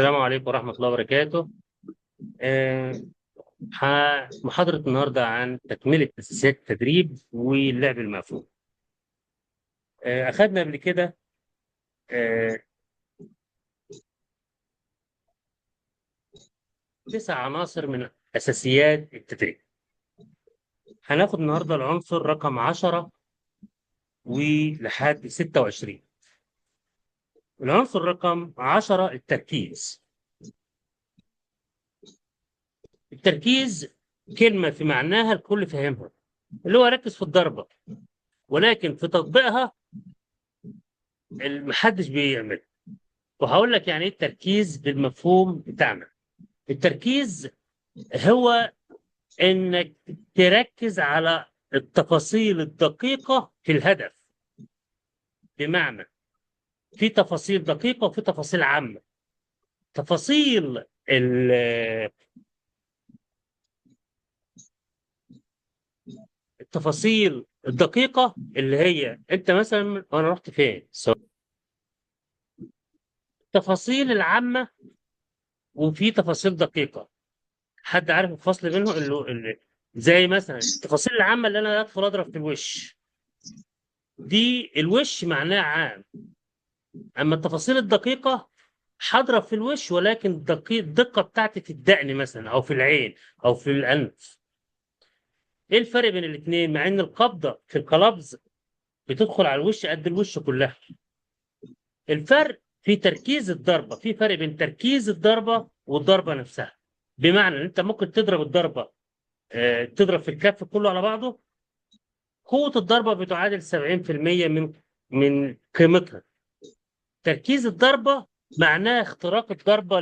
السلام عليكم ورحمة الله وبركاته. آه، محاضرة النهاردة عن تكملة أساسيات التدريب واللعب المفهوم. أخذنا قبل كده آه، 9 عناصر من أساسيات التدريب. هناخد النهاردة العنصر رقم 10 ولحد 26. العنصر رقم 10 التركيز. التركيز كلمة في معناها الكل فاهمها، اللي هو ركز في الضربة، ولكن في تطبيقها محدش بيعمل. وهقول لك يعني ايه التركيز بالمفهوم بتاعنا. التركيز هو انك تركز على التفاصيل الدقيقة في الهدف. بمعنى في تفاصيل دقيقة وفي تفاصيل عامة. تفاصيل التفاصيل الدقيقة اللي هي انت مثلا انا رحت فين، التفاصيل العامة وفي تفاصيل دقيقة. حد عارف الفصل بينهم؟ زي مثلا التفاصيل العامة اللي انا ادخل اضرب في الوش، دي الوش معناه عام. اما التفاصيل الدقيقه هضرب في الوش، ولكن الدقه بتاعتي في الدقن مثلا او في العين او في الانف. ايه الفرق بين الاثنين؟ مع ان القبضه في القلبز بتدخل على الوش قد الوش كلها. الفرق في تركيز الضربه، في فرق بين تركيز الضربه والضربه نفسها. بمعنى ان انت ممكن تضرب الضربه، تضرب في الكف كله على بعضه، قوه الضربه بتعادل 70% من قيمتها. تركيز الضربة معناه اختراق الضربة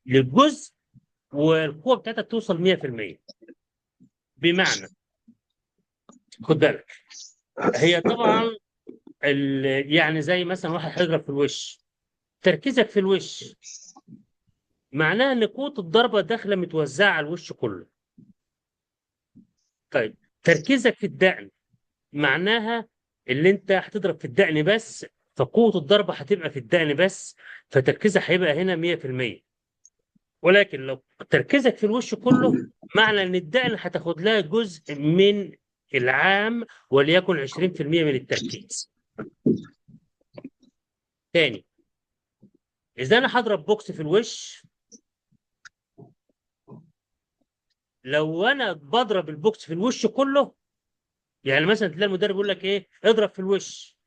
للجزء، والقوة بتاعتها توصل 100%. بمعنى، خد بالك، هي طبعا يعني زي مثلا واحد هيضرب في الوش، تركيزك في الوش معناه ان قوة الضربة داخلة متوزعة على الوش كله. طيب، تركيزك في الدقن معناها اللي انت هتضرب في الدقن بس، فقوة الضربة هتبقى في الدقن بس، فتركيزك هيبقى هنا 100%. ولكن لو تركيزك في الوش كله، معنى ان الدقن هتاخد لها جزء من العام، وليكن 20% من التركيز. تاني، اذا انا هضرب بوكس في الوش، لو انا بضرب البوكس في الوش كله، يعني مثلا تلاقي المدرب يقول لك ايه، اضرب في الوش،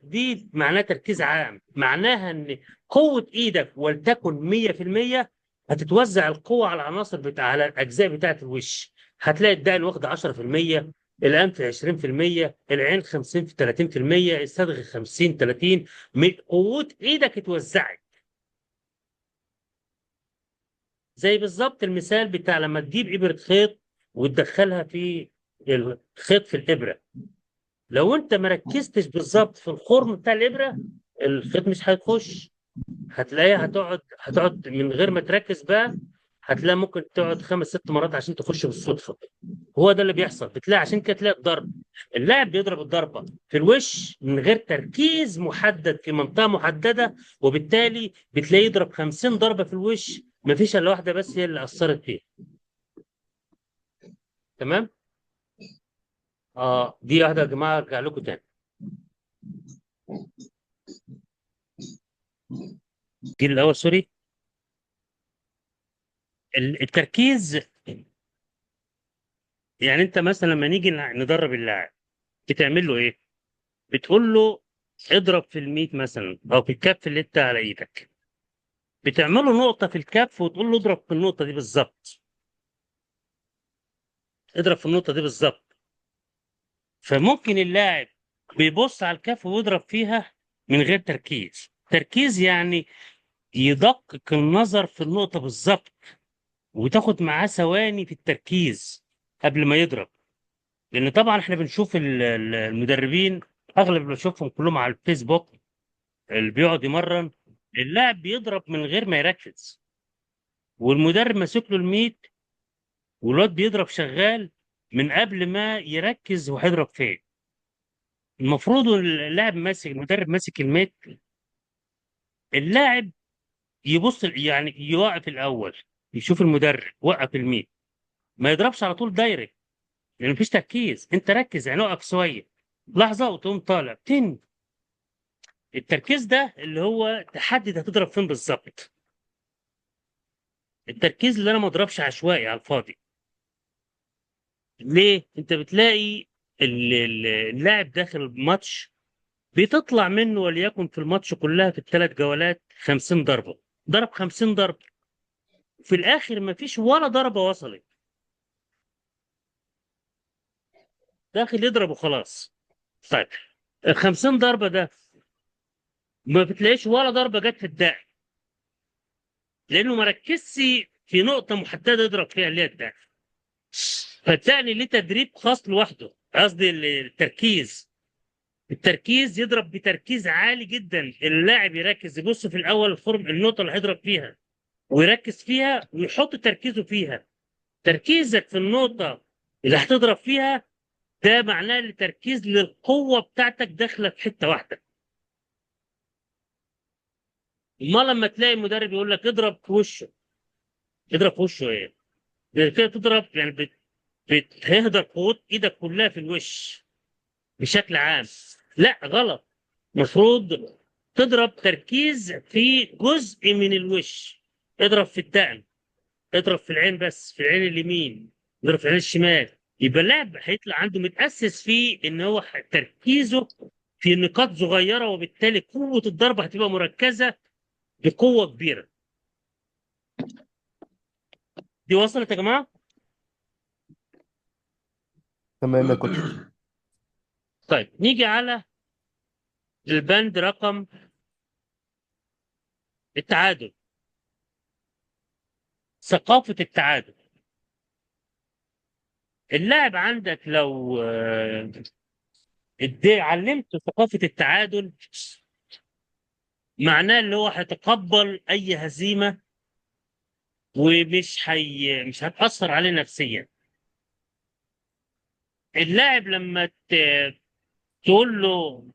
دي معناها تركيز عام. معناها ان قوة ايدك ولتكن 100%، هتتوزع القوة على العناصر على الاجزاء بتاعت الوش. هتلاقي الدقن واخد 10%، الانف 20%، العين 50 في 30%، الصدغ 50 30. قوة ايدك اتوزعت. زي بالظبط المثال بتاع لما تجيب ابرة خيط وتدخلها في الخيط في الابرة. لو انت مركزتش بالظبط في الخرم بتاع الابرة، الخيط مش هيخش. هتلاقيها هتقعد من غير ما تركز بقى، هتلاقي ممكن تقعد 5 6 مرات عشان تخش بالصدفه. هو ده اللي بيحصل. بتلاقي عشان كده تلاقي الضرب، اللاعب بيضرب الضربه في الوش من غير تركيز محدد في منطقه محدده، وبالتالي بتلاقيه يضرب 50 ضربه في الوش، مفيش الا واحده بس هي اللي اثرت فيه. تمام؟ دي واحده يا جماعه، ارجع لكم تاني. دي الاول، سوري. التركيز، يعني انت مثلا لما نيجي ندرب اللاعب، بتعمل له ايه؟ بتقول له اضرب في الميت مثلا او في الكف اللي انت على ايدك، بتعمل له نقطه في الكف وتقول له اضرب في النقطه دي بالظبط، اضرب في النقطه دي بالظبط. فممكن اللاعب بيبص على الكف ويضرب فيها من غير تركيز. تركيز يعني يدقق النظر في النقطه بالظبط، وتاخد معاه ثواني في التركيز قبل ما يضرب. لان طبعا احنا بنشوف المدربين، اغلب اللي بنشوفهم كلهم على الفيسبوك، اللي بيقعد يمرن، اللاعب بيضرب من غير ما يركز، والمدرب ماسك له الميت، والواد بيضرب شغال من قبل ما يركز هو هيضرب فين. المفروض المدرب ماسك الميت اللاعب يبص يعني يوقف الاول، يشوف المدرب وقف الميت، ما يضربش على طول دايركت، لان مفيش تركيز. انت ركز يعني، اقف شويه لحظه وتقوم طالع تاني. التركيز ده اللي هو تحدد هتضرب فين بالظبط. التركيز اللي انا ما اضربش عشوائي على الفاضي. ليه؟ انت بتلاقي اللاعب داخل الماتش بتطلع منه وليكن في الماتش كلها في الثلاث جولات 50 ضربه، ضرب 50 ضربه، في الاخر ما فيش ولا ضربه وصلت، داخل يضرب وخلاص. طيب ال 50 ضربه ده ما بتلاقيش ولا ضربه جت في الداعي، لانه ما ركزش في نقطه محدده يضرب فيها اللي هي الداعي. فالتاني ليه تدريب خاص لوحده، قصدي التركيز. التركيز يضرب بتركيز عالي جدا، اللاعب يركز يبص في الاول الفورم النقطه اللي هيضرب فيها ويركز فيها ويحط تركيزه فيها. تركيزك في النقطه اللي هتضرب فيها ده معناه التركيز للقوه بتاعتك داخله في حته واحده. امال لما تلاقي المدرب يقول لك اضرب في وشه، اضرب في وشه ايه؟ ده كده تضرب يعني هيهدر قوه ايدك كلها في الوش بشكل عام. لا غلط، المفروض تضرب تركيز في جزء من الوش. اضرب في الدقن، اضرب في العين، بس في العين اليمين، اضرب في العين الشمال. يبقى اللاعب هيطلع عنده متأسس فيه ان هو تركيزه في نقاط صغيرة، وبالتالي قوة الضربة هتبقى مركزة بقوة كبيرة. دي وصلت يا جماعة؟ تمام يا كوتش. طيب نيجي على البند رقم التعادل، ثقافة التعادل. اللاعب عندك لو علمته ثقافة التعادل، معناه اللي هو هيتقبل أي هزيمة، مش هتأثر عليه نفسيا. اللاعب لما تقول له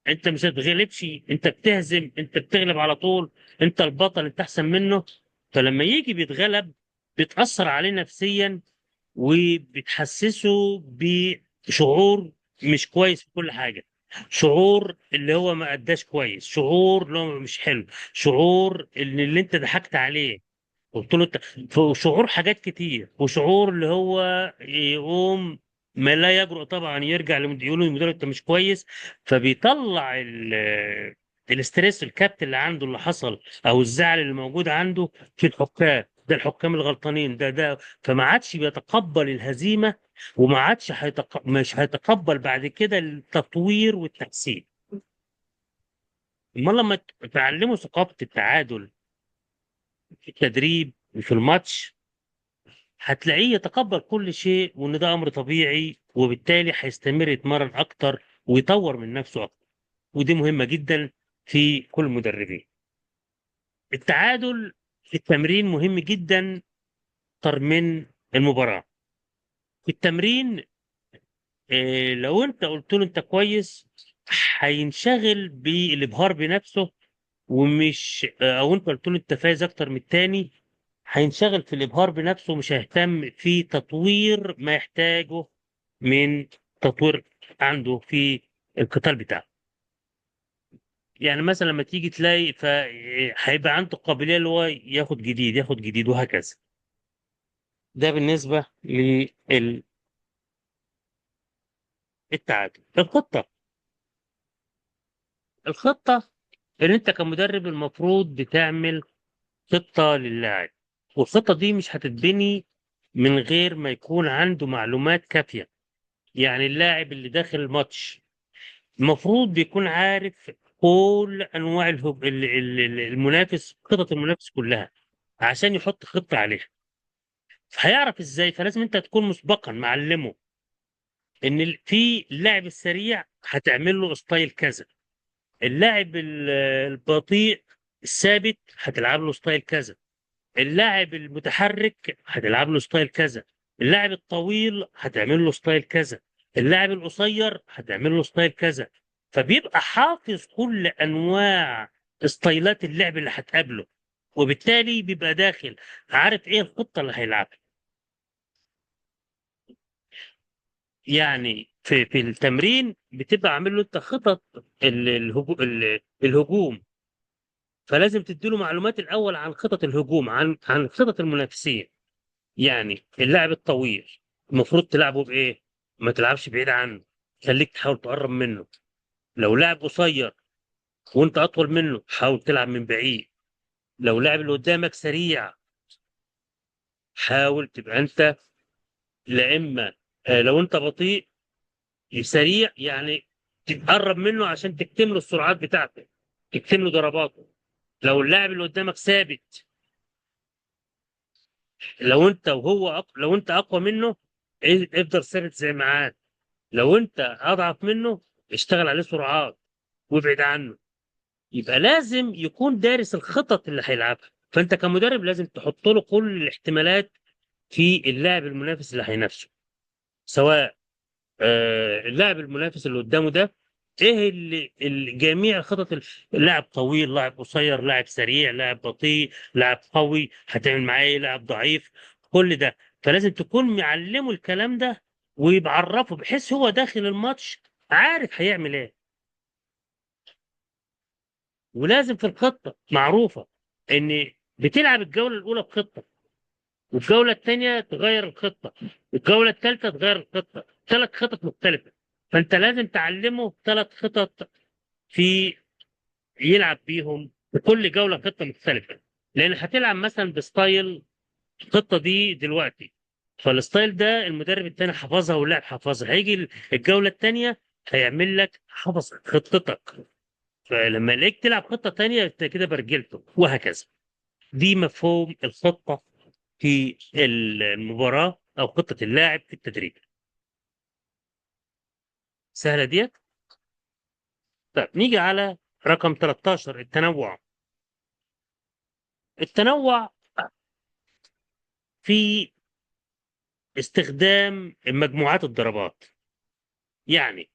أنت مش هتغلبش، أنت بتهزم، أنت بتغلب على طول، أنت البطل، أنت أحسن منه، فلما يجي بيتغلب بتأثر عليه نفسيا، وبتحسسه بشعور مش كويس في كل حاجة. شعور اللي هو ما أداش كويس، شعور اللي هو مش حلو، شعور اللي انت ضحكت عليه، قلت له انت، شعور حاجات كتير، وشعور اللي هو يقوم ما لا يجرؤ طبعا يرجع يقول له المدرب انت مش كويس. فبيطلع الاستريس، الكبت اللي عنده اللي حصل، او الزعل اللي موجود عنده في الحكام. ده الحكام الغلطانين، ده فما عادش بيتقبل الهزيمه، وما عادش مش هيتقبل بعد كده التطوير والتحسين. امال لما تعلموا ثقافه التعادل في التدريب وفي الماتش، هتلاقيه يتقبل كل شيء، وان ده امر طبيعي، وبالتالي هيستمر يتمرن اكتر ويطور من نفسه اكتر. ودي مهمة جدا في كل المدربين. التعادل في التمرين مهم جدا اكتر من المباراة. في التمرين لو انت قلت له انت كويس، هينشغل بالابهار بنفسه، ومش او انت قلت له انت فايز اكتر من التاني، هينشغل في الابهار بنفسه، ومش هيهتم في تطوير ما يحتاجه من تطوير عنده في القتال بتاعه. يعني مثلا لما تيجي تلاقي هيبقى عنده قابلية اللي هو ياخد جديد ياخد جديد وهكذا. ده بالنسبة للتعادل. الخطة اللي انت كمدرب المفروض بتعمل خطة للاعب، والخطة دي مش هتتبني من غير ما يكون عنده معلومات كافية. يعني اللاعب اللي داخل الماتش المفروض بيكون عارف كل انواع المنافس، خطط المنافس كلها، عشان يحط خطة عليها. هيعرف ازاي؟ فلازم انت تكون مسبقا معلمه ان في اللاعب السريع هتعمل له ستايل كذا، اللاعب البطيء الثابت هتلعب له ستايل كذا، اللاعب المتحرك هتلعب له ستايل كذا، اللاعب الطويل هتعمل له ستايل كذا، اللاعب القصير هتعمل له ستايل كذا. فبيبقى حافظ كل انواع ستايلات اللعب اللي هتقابله، وبالتالي بيبقى داخل عارف ايه الخطه اللي هيلعبها. يعني في التمرين بتبقى عامل له انت خطط الهجوم، فلازم تديله معلومات الاول عن خطط الهجوم، عن خطط المنافسين. يعني اللاعب الطويل المفروض تلعبه بايه؟ ما تلعبش بعيد عنه، خليك تحاول تقرب منه. لو لاعب قصير وانت اطول منه حاول تلعب من بعيد. لو لاعب اللي قدامك سريع حاول تبقى انت، لا اما لو انت بطيء سريع يعني تقرب منه عشان تكتم له السرعات بتاعته، تكتم له ضرباته. لو اللاعب اللي قدامك ثابت، لو انت اقوى منه افضل ثابت زي ما عاد. لو انت اضعف منه اشتغل عليه سرعات وابعد عنه. يبقى لازم يكون دارس الخطط اللي هيلعبها. فانت كمدرب لازم تحط له كل الاحتمالات في اللاعب المنافس اللي هينافسه، سواء اللاعب المنافس اللي قدامه ده ايه جميع خطط اللاعب طويل، لاعب قصير، لاعب سريع، لاعب بطيء، لاعب قوي، هتعمل معاه ايه، لاعب ضعيف، كل ده. فلازم تكون معلمه الكلام ده ويعرفه بحيث هو داخل الماتش عارف هيعمل ايه. ولازم في الخطه معروفه ان بتلعب الجوله الاولى بخطه، والجولة الثانية تغير الخطة، والجولة الثالثة تغير الخطة، 3 خطط مختلفة. فأنت لازم تعلمه 3 خطط في يلعب بيهم في كل جولة خطة مختلفة. لأن هتلعب مثلا بستايل الخطة دي دلوقتي، فالستايل ده المدرب التاني حفظها واللاعب حفظها، هيجي الجولة الثانية هيعمل لك حفظ خطتك، فلما يلاقيك تلعب خطة تانية انت كده برجلته، وهكذا. دي مفهوم الخطة في المباراة أو خطة اللاعب في التدريب. سهلة ديت. طيب نيجي على رقم 13، التنوع. التنوع في استخدام مجموعات الضربات. يعني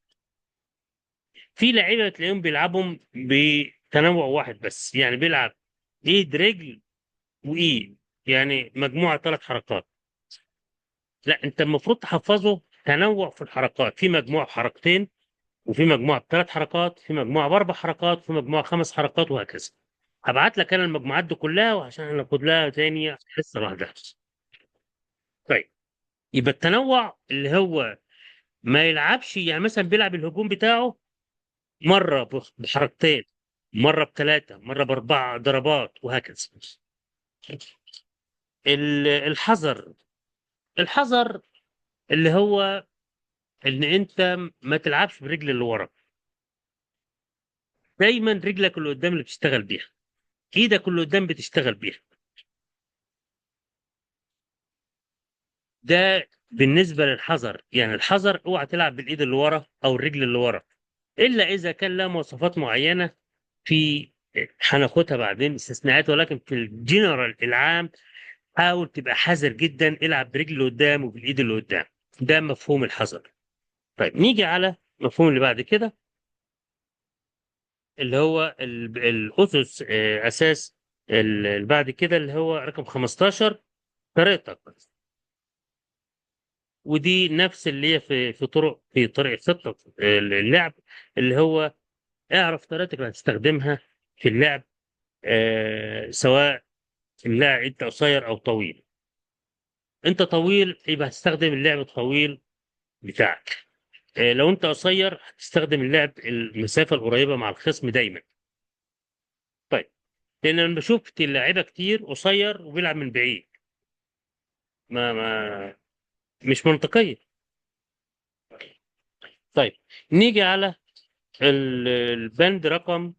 في لعيبة تلاقيهم بيلعبهم بتنوع واحد بس، يعني بيلعب ايد رجل وايد، يعني مجموعة 3 حركات. لا، انت المفروض تحفظه تنوع في الحركات، في مجموعة بحركتين، وفي مجموعة ب3 حركات، في مجموعة ب4 حركات، في مجموعة 5 حركات، وهكذا. هبعت لك انا المجموعات دي كلها وعشان ناخد لها تاني حصة لوحدها. طيب، يبقى التنوع اللي هو ما يلعبش، يعني مثلا بيلعب الهجوم بتاعه مرة بحركتين، مرة ب3، مرة ب4 ضربات، وهكذا. الحذر. الحذر اللي هو ان انت ما تلعبش برجل اللي ورا، دايما رجلك اللي قدام اللي بتشتغل بيها، ايدك اللي قدام بتشتغل بيها. ده بالنسبة للحذر، يعني الحذر اوعى تلعب بالايد اللي ورا او الرجل اللي ورا، الا اذا كان لها مواصفات معينة. في هناخدها بعدين استثناءات، ولكن في الجنرال العام حاول تبقى حذر جدا، العب برجل اللي قدام وبالايد اللي قدام. ده مفهوم الحذر. طيب نيجي على المفهوم اللي بعد كده، اللي هو الاسس، اساس اللي بعد كده اللي هو رقم 15، طريقتك. ودي نفس اللي هي في طريقه خطه اللعب، اللي هو اعرف طريقتك اللي هتستخدمها في اللعب. سواء اللاعب انت قصير او طويل. انت طويل يبقى هتستخدم اللعب الطويل بتاعك. لو انت قصير هتستخدم اللعب المسافه القريبه مع الخصم دايما. طيب، لان انا بشوف اللاعيبه كتير قصير وبيلعب من بعيد، ما مش منطقيه. طيب نيجي على البند رقم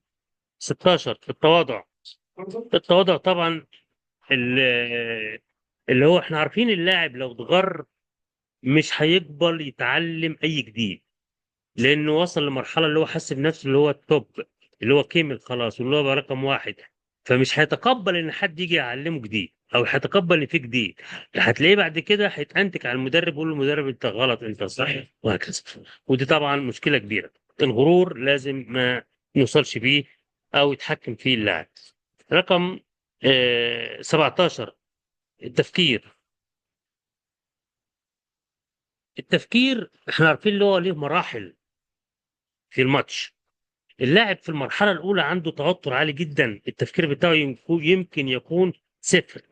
16، التواضع. التواضع طبعا اللي هو احنا عارفين اللاعب لو اتغر مش هيقبل يتعلم اي جديد، لانه وصل لمرحله اللي هو حس بنفسه اللي هو التوب، اللي هو كيمل خلاص، واللي هو بقى رقم واحد. فمش هيتقبل ان حد يجي يعلمه جديد، او هيتقبل ان في جديد. هتلاقيه بعد كده هيتأنتك على المدرب ويقول له المدرب انت غلط انت صح، وهكذا. ودي طبعا مشكله كبيره. الغرور لازم ما نوصلش بيه، او يتحكم فيه اللاعب. رقم 17، التفكير. التفكير احنا عارفين اللي هو ليه مراحل في الماتش. اللاعب في المرحله الاولى عنده توتر عالي جدا، التفكير بتاعه يمكن يكون صفر.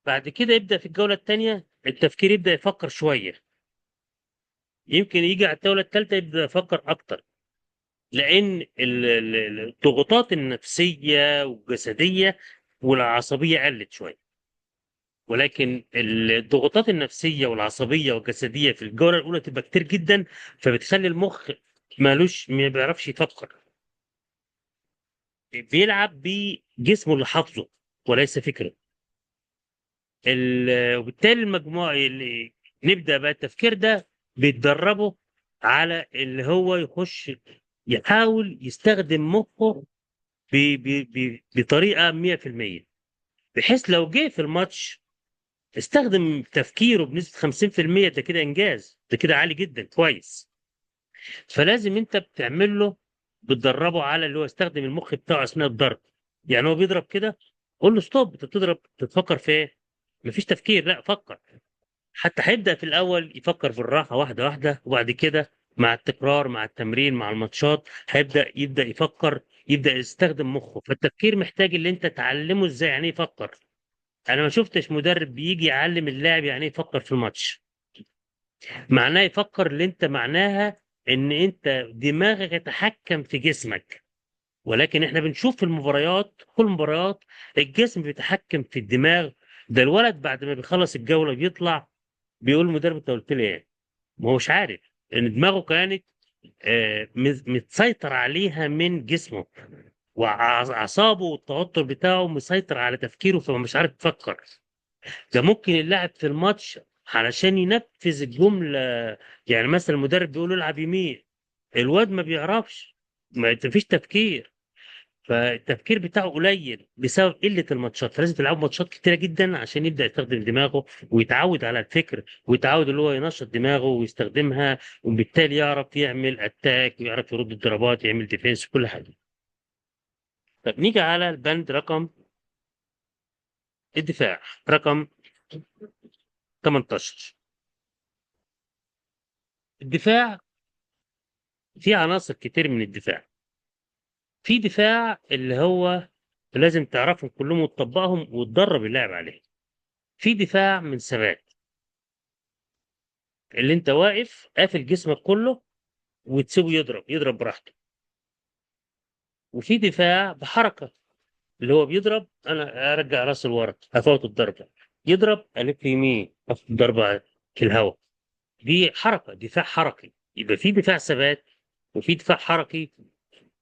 بعد كده يبدا في الجوله الثانيه التفكير يبدا يفكر شويه، يمكن يجي على الجوله الثالثه يبدا يفكر اكتر، لان الضغوطات النفسيه والجسديه والعصبيه قلت شويه. ولكن الضغوطات النفسيه والعصبيه والجسديه في الجوله الاولى تبقى كتير جدا، فبتخلي المخ ما بيعرفش يفكر، بيلعب بجسمه اللي حافظه وليس فكره. وبالتالي المجموعه اللي نبدا بقى التفكير ده بيتدربه على اللي هو يخش يحاول يستخدم مخه بطريقه 100%، بحيث لو جه في الماتش استخدم تفكيره بنسبه 50%، ده كده انجاز، ده كده عالي جدا كويس. فلازم انت بتدربه على اللي هو يستخدم المخ بتاعه اثناء الضرب. يعني هو بيضرب كده، قول له ستوب، انت بتضرب تتفكر في ايه؟ مفيش تفكير، لا فكر. حتى هيبدأ في الأول يفكر بالراحة واحدة واحدة، وبعد كده مع التكرار مع التمرين مع الماتشات يبدأ يفكر، يبدأ يستخدم مخه. فالتفكير محتاج اللي انت تعلمه ازاي يعني ايه يفكر. انا ما شفتش مدرب بيجي يعلم اللاعب يعني ايه يفكر في الماتش. معناه يفكر اللي انت معناها ان انت دماغك يتحكم في جسمك. ولكن احنا بنشوف في المباريات، كل المباريات الجسم بيتحكم في الدماغ. ده الولد بعد ما بيخلص الجولة بيطلع بيقول المدرب انت قلت لي ايه؟ ما هوش عارف ان دماغه كانت متسيطر عليها من جسمه، واعصابه والتوتر بتاعه مسيطر على تفكيره، فهو مش عارف يفكر. ده ممكن اللاعب في الماتش علشان ينفذ الجملة، يعني مثلا المدرب بيقول له العب يمين، الواد ما بيعرفش، ما فيش تفكير. فالتفكير بتاعه قليل بسبب قلة الماتشات، فلازم تلعب ماتشات كتيرة جدا عشان يبدأ يستخدم دماغه ويتعود على الفكر، ويتعود اللي هو ينشط دماغه ويستخدمها، وبالتالي يعرف يعمل اتاك ويعرف يرد الضربات، يعمل ديفenس كل حاجة. طب نيجي على البند رقم الدفاع، رقم 18. الدفاع فيه عناصر كتير من الدفاع. في دفاع اللي هو لازم تعرفهم كلهم وتطبقهم وتدرب اللاعب عليه. في دفاع من ثبات، اللي انت واقف قافل جسمك كله وتسيبه يضرب براحته. وفي دفاع بحركه، اللي هو بيضرب انا ارجع راسي لورا افوت الضربه، يضرب الف يمين افوت الضربه في الهواء. دي حركه، دفاع حركي. يبقى في دفاع ثبات وفي دفاع حركي.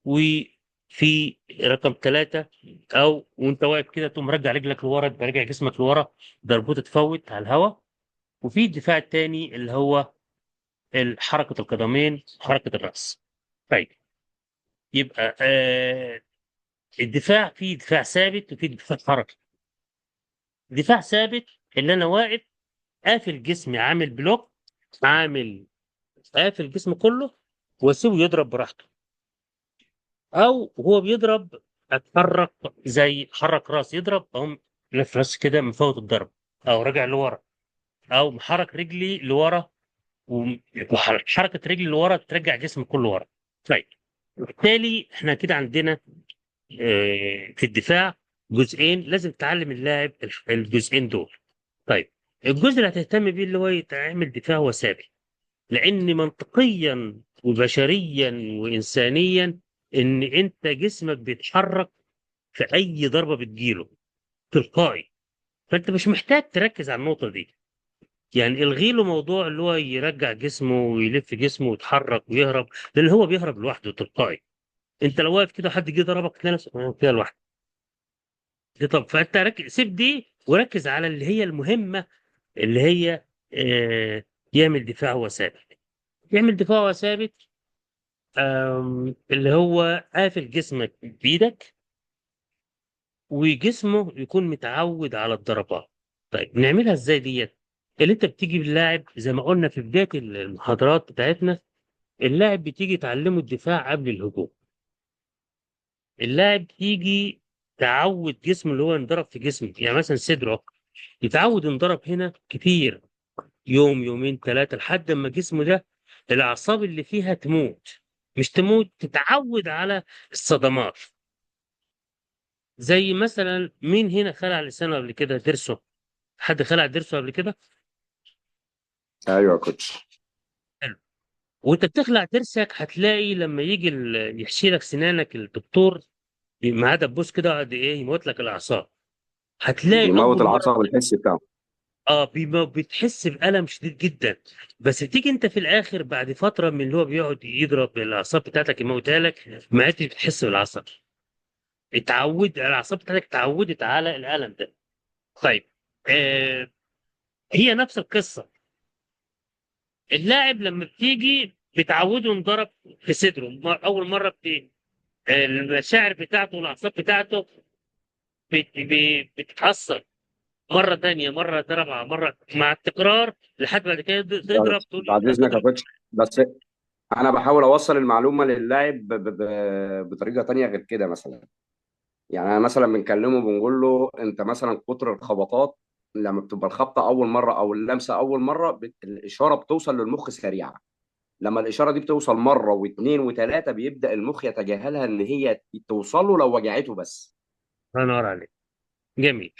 وفي رقم 3، او وانت واقف كده تقوم مرجع رجلك لورا، تبقى راجع جسمك لورا، ضربته تفوت على الهواء. وفي الدفاع الثاني اللي هو حركه القدمين، حركه الراس. طيب، يبقى الدفاع فيه دفاع ثابت وفيه دفاع حركي. دفاع ثابت اللي انا واقف قافل جسمي، عامل بلوك، عامل قافل جسمي كله واسيبه يضرب براحته. او هو بيضرب اتحرك، زي حرك راسي يضرب اقوم لف راسي كده مفوت الضرب، او راجع لورا، او محرك رجلي لورا وحركه رجلي لورا ترجع جسمي كله ورا. طيب، بالتالي احنا كده عندنا في الدفاع جزئين لازم تعلم اللاعب الجزئين دول. طيب، الجزء اللي هتهتم بيه اللي هو يتعمل دفاع وثابت، لان منطقيا وبشريا وانسانيا ان انت جسمك بيتحرك في اي ضربه بتجيله تلقائي، فانت مش محتاج تركز على النقطه دي. يعني الغي له موضوع اللي هو يرجع جسمه ويلف جسمه ويتحرك ويهرب، لان هو بيهرب لوحده تلقائي. انت لو واقف كده حد جه ضربك تلاقي نفسك كده لوحدك. طب فانت سيب دي وركز على اللي هي المهمه، اللي هي آه يعمل دفاع هو ثابت. يعمل دفاع هو ثابت، اللي هو قافل جسمك بايدك وجسمه يكون متعود على الضربات. طيب نعملها ازاي ديت؟ اللي انت بتيجي باللاعب زي ما قلنا في بدايه المحاضرات بتاعتنا، اللاعب بتيجي تعلمه الدفاع قبل الهجوم. اللاعب يجي تعود جسمه اللي هو ينضرب في جسمه، يعني مثلا صدره يتعود ينضرب هنا كتير، يوم يومين ثلاثة، لحد ما جسمه ده الأعصاب اللي فيها تموت، مش تموت، تتعود على الصدمات. زي مثلا مين هنا خلع لسانه قبل كده، ضرسه؟ حد خلع ضرسه قبل كده؟ ايوه يا كوتش. حلو. وانت بتخلع ضرسك هتلاقي لما يجي يحشي لك سنانك الدكتور معاه دبوس كده، يقعد ايه يموت لك الاعصاب. هتلاقي بيموت اول مره العصب الحسي بتاعه. بتحس بألم شديد جدا. بس تيجي انت في الاخر بعد فتره من اللي هو بيقعد يضرب الاعصاب بتاعتك يموتها لك، ما عدتش بتحس بالعصب. الاعصاب بتاعتك اتعودت على الالم ده. طيب، آه هي نفس القصه. اللاعب لما بتيجي بتعوده ينضرب في صدره اول مره المشاعر بتاعته والاعصاب بتاعته بتتاثر. مره ثانيه، مره رابعه، مره مع التكرار، لحد بعد كده تضرب، تقول له بعد انت اذنك يا هتضرب. كوتش، بس انا بحاول اوصل المعلومه للاعب بطريقه تانية غير كده مثلا. يعني انا مثلا بنكلمه بنقول له انت مثلا كتر الخبطات، لما بتبقى الخبطه اول مره او اللمسه اول مره الاشاره بتوصل للمخ سريعه. لما الاشاره دي بتوصل مره واثنين وثلاثه بيبدا المخ يتجاهلها ان هي توصل له لو وجعته بس. الله ينور عليك. جميل.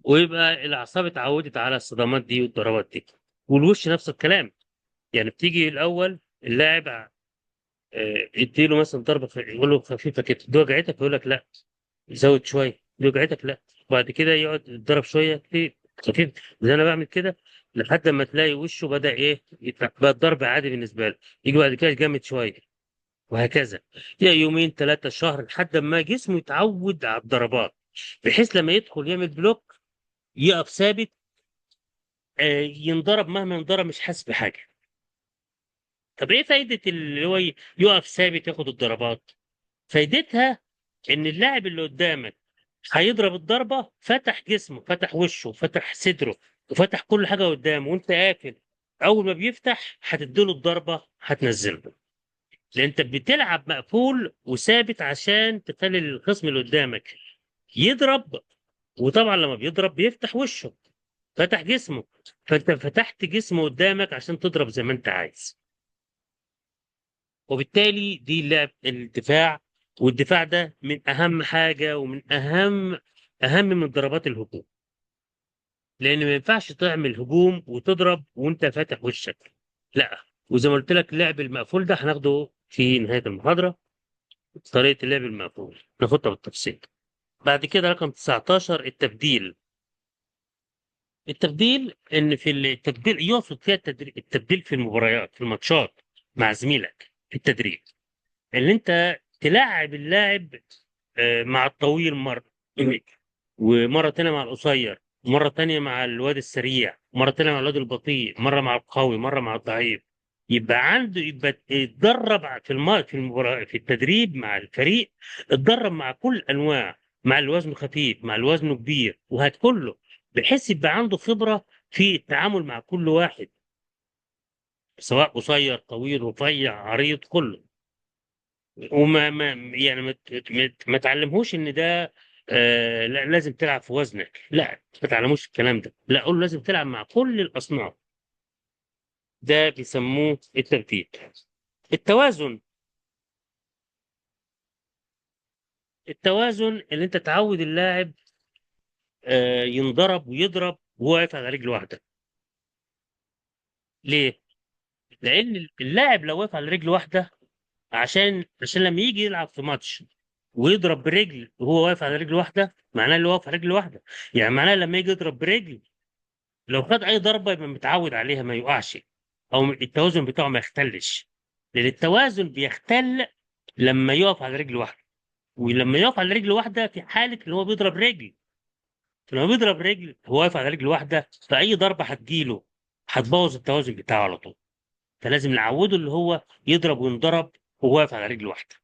ويبقى الاعصاب اتعودت على الصدمات دي والضربات دي. والوش نفس الكلام. يعني بتيجي الاول اللاعب اديله مثلا ضربه يقول له خفيفه كده، دي وجعتك؟ يقول لك لا. زود شويه، دي وجعتك؟ لا. وبعد كده يقعد يتضرب شويه كتير خفيف، زي انا بعمل كده، لحد ما تلاقي وشه بدا ايه بقى الضرب عادي بالنسبه له. يجي بعد كده جامد شويه، وهكذا. يا يومين ثلاثه شهر، لحد ما جسمه يتعود على الضربات، بحيث لما يدخل يعمل بلوك يقف ثابت. ينضرب مهما ينضرب مش حاسس بحاجه. طب ايه فايده اللي هو يقف ثابت ياخد الضربات؟ فايدتها ان اللاعب اللي قدامك هيضرب الضربه، فتح جسمه، فتح وشه، فتح صدره، وفتح كل حاجه قدامه، وانت قافل. اول ما بيفتح هتديله الضربه هتنزله، لان انت بتلعب مقفول وثابت عشان تخلي الخصم اللي قدامك يضرب. وطبعا لما بيضرب بيفتح وشه، فتح جسمه، فانت فتحت جسمه قدامك عشان تضرب زي ما انت عايز. وبالتالي دي لعب الدفاع. والدفاع ده من اهم حاجه، ومن اهم من ضربات الهجوم، لان ما ينفعش تعمل هجوم وتضرب وانت فاتح وشك، لا. وزي ما قلت لك اللعب المقفول ده هناخده في نهايه المحاضره، طريقه اللعب المقفول ناخدها بالتفصيل. بعد كده رقم 19 التبديل. التبديل ان في التبديل يقصد فيها التبديل في المباريات، في الماتشات مع زميلك في التدريب، اللي انت تلاعب اللاعب مع الطويل مرة، ومرة تانية مع القصير، مرة تانية مع الواد السريع، مرة تانية مع الواد البطيء، مرة مع القوي، مرة مع الضعيف. يبقى يتدرب في المباراة، في التدريب مع الفريق، اتدرب مع كل الأنواع، مع الوزن خفيف، مع الوزن كبير، وهات كله، بحيث يبقى عنده خبرة في التعامل مع كل واحد، سواء قصير طويل رفيع عريض كله. وما ما يعني ما تعلمهوش ان ده لا لازم تلعب في وزنك، لا ما تعلموش الكلام ده، لا قول له لازم تلعب مع كل الاصناف. ده بيسموه الترتيب. التوازن. التوازن اللي انت تعود اللاعب ينضرب ويضرب وهو واقف على رجل واحده. ليه؟ لان اللاعب لو واقف على رجل واحده، عشان لما يجي يلعب في ماتش ويضرب برجل وهو واقف على رجل واحده، معناه اللي هو واقف على رجل واحده، يعني معناه لما يجي يضرب برجل، لو خد اي ضربه يبقى متعود عليها ما يقعش، او التوازن بتاعه ما يختلش. لان التوازن بيختل لما يقف على رجل واحده، ولما يقف على رجل واحده في حاله اللي هو بيضرب رجل. فلما بيضرب رجل هو واقف على رجل واحده، فاي ضربه هتجيله هتبوظ التوازن بتاعه على طول. فلازم نعوده اللي هو يضرب وينضرب وهو واقف على رجل واحده.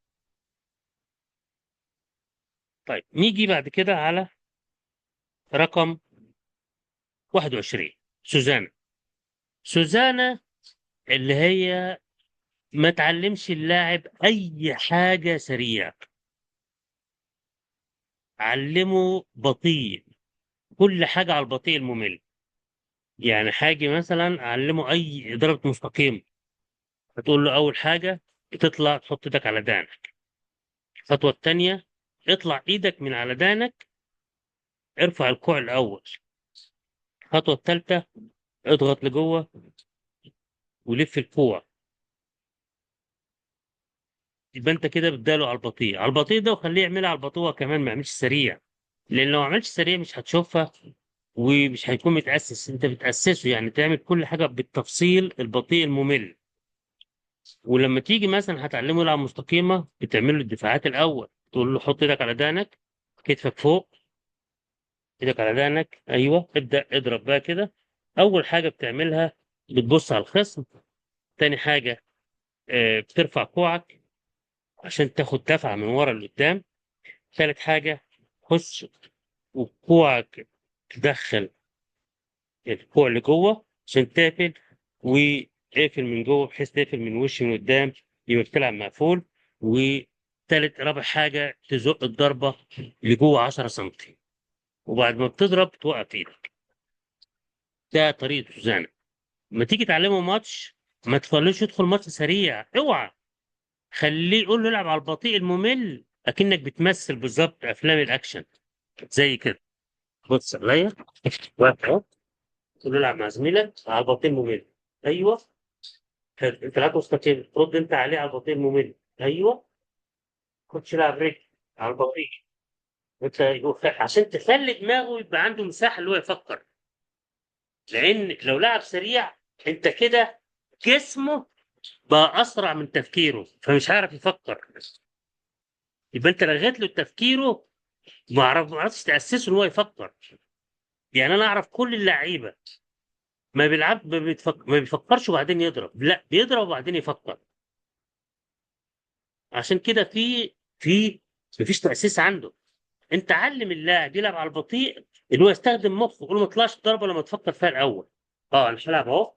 طيب نيجي بعد كده على رقم 21، سوزانا. سوزانا اللي هي ما تعلمش اللاعب اي حاجه سريع، علمه بطيء، كل حاجه على البطيء الممل. يعني حاجه مثلا علمه اي ضربه مستقيم، هتقول له اول حاجه تطلع تحط ايدك على دانك، الخطوه الثانيه اطلع ايدك من على دانك، ارفع الكوع الاول، الخطوه الثالثه اضغط لجوه ولف الكوع. يبقى انت كده بتداله على البطيء، على البطيء ده، وخليه يعملها على البطيء كمان، ما يعملش سريع، لان لو ما عملش سريع مش هتشوفها ومش هيكون متأسس. انت بتأسسه يعني تعمل كل حاجة بالتفصيل البطيء الممل. ولما تيجي مثلا هتعلمه يلعب مستقيمة، بتعمل له الدفاعات الأول، تقول له حط ايدك على دانك، كتفك فوق، ايدك على دانك، ايوه ابدأ اضرب بقى كده. أول حاجة بتعملها بتبص على الخصم، تاني حاجة بترفع كوعك عشان تاخد دفعة من ورا لقدام، ثالث حاجة خش وكوعك تدخل الكوع لجوه عشان تقفل، واقفل من جوه بحيث تقفل من وش من قدام، يبقى بتلعب مقفول. وتالت رابع حاجة تزق الضربة لجوه 10 سنتي، وبعد ما بتضرب توقف ايدك. ده طريقة سوزانا. لما تيجي تعلمه ماتش، ما تخليش يدخل ماتش سريع، اوعى، خليه يقول له العب على البطيء الممل، اكنك بتمثل بالظبط افلام الاكشن زي كده. بص عليا، واقف اهو، تقول له العب مع زميلك على البطيء الممل، ايوه، انت لا تستطيع ترد انت عليه على البطيء الممل، ايوه، خدش لعب رجل على البطيء. انت عشان تخلي دماغه يبقى عنده مساحه اللي هو يفكر، لان لو لعب سريع انت كده جسمه بقى اسرع من تفكيره فمش عارف يفكر، يبقى انت لغيت له تفكيره، ما عرفتش تاسسه ان هو يفكر. يعني انا اعرف كل اللعيبه ما بيلعب ما بيفكرش وبعدين يضرب، لا بيضرب وبعدين يفكر. عشان كده في مفيش تاسيس عنده. انت علم اللاعب يلعب على البطيء، اللي هو يستخدم مخه، يقول ما تطلعش الضربه لما تفكر فيها الاول. اه انا مش هلعب اهو،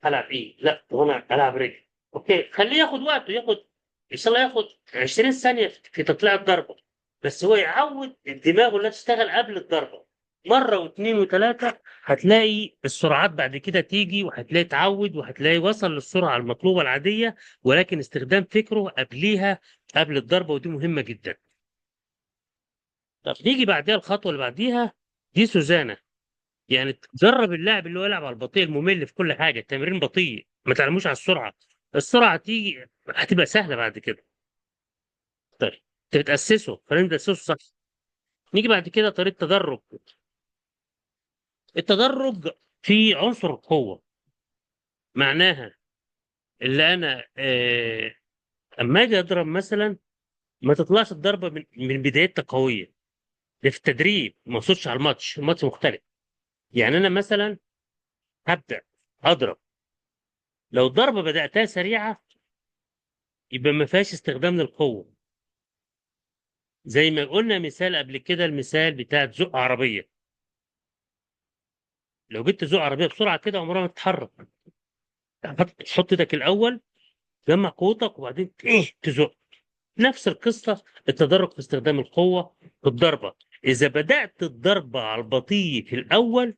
هلعب ايه؟ لا طب انا هلعب رجل. اوكي خليه ياخد وقته، ياخد ان شاء الله ياخد 20 ثانيه في تطليع الضربه، بس هو يعود دماغه انها تشتغل قبل الضربه. مره واثنين وثلاثه هتلاقي السرعات بعد كده تيجي، وهتلاقي تعود، وهتلاقي وصل للسرعه المطلوبه العاديه، ولكن استخدام فكره قبليها، قبل الضربه، ودي مهمه جدا. طب نيجي بعديها الخطوه اللي بعديها، دي سوزانا. يعني تدرب اللاعب اللي هو يلعب على البطيء الممل في كل حاجه، التمرين بطيء، ما تعلموش على السرعه، السرعه تيجي هتبقى سهله بعد كده. طيب تتاسسه، خلينا نتاسسه صح. نيجي بعد كده طريقه تدرج. التدرج في عنصر القوه، معناها اللي انا اما اجي اضرب مثلا، ما تطلعش الضربه من بدايتها قويه، ده في التدريب، ما اقصدش على الماتش، الماتش مختلف. يعني انا مثلا هبدا اضرب، لو الضربه بداتها سريعه يبقى ما فيهاش استخدام للقوه. زي ما قلنا مثال قبل كده، المثال بتاع زق عربيه، لو جيت تزق عربيه بسرعه كده عمرها ما تتحرك، تحط ايدك الاول، جمع قوتك، وبعدين تزق. نفس القصه التدرج في استخدام القوه في الضربه. اذا بدات الضربه على البطيء في الاول،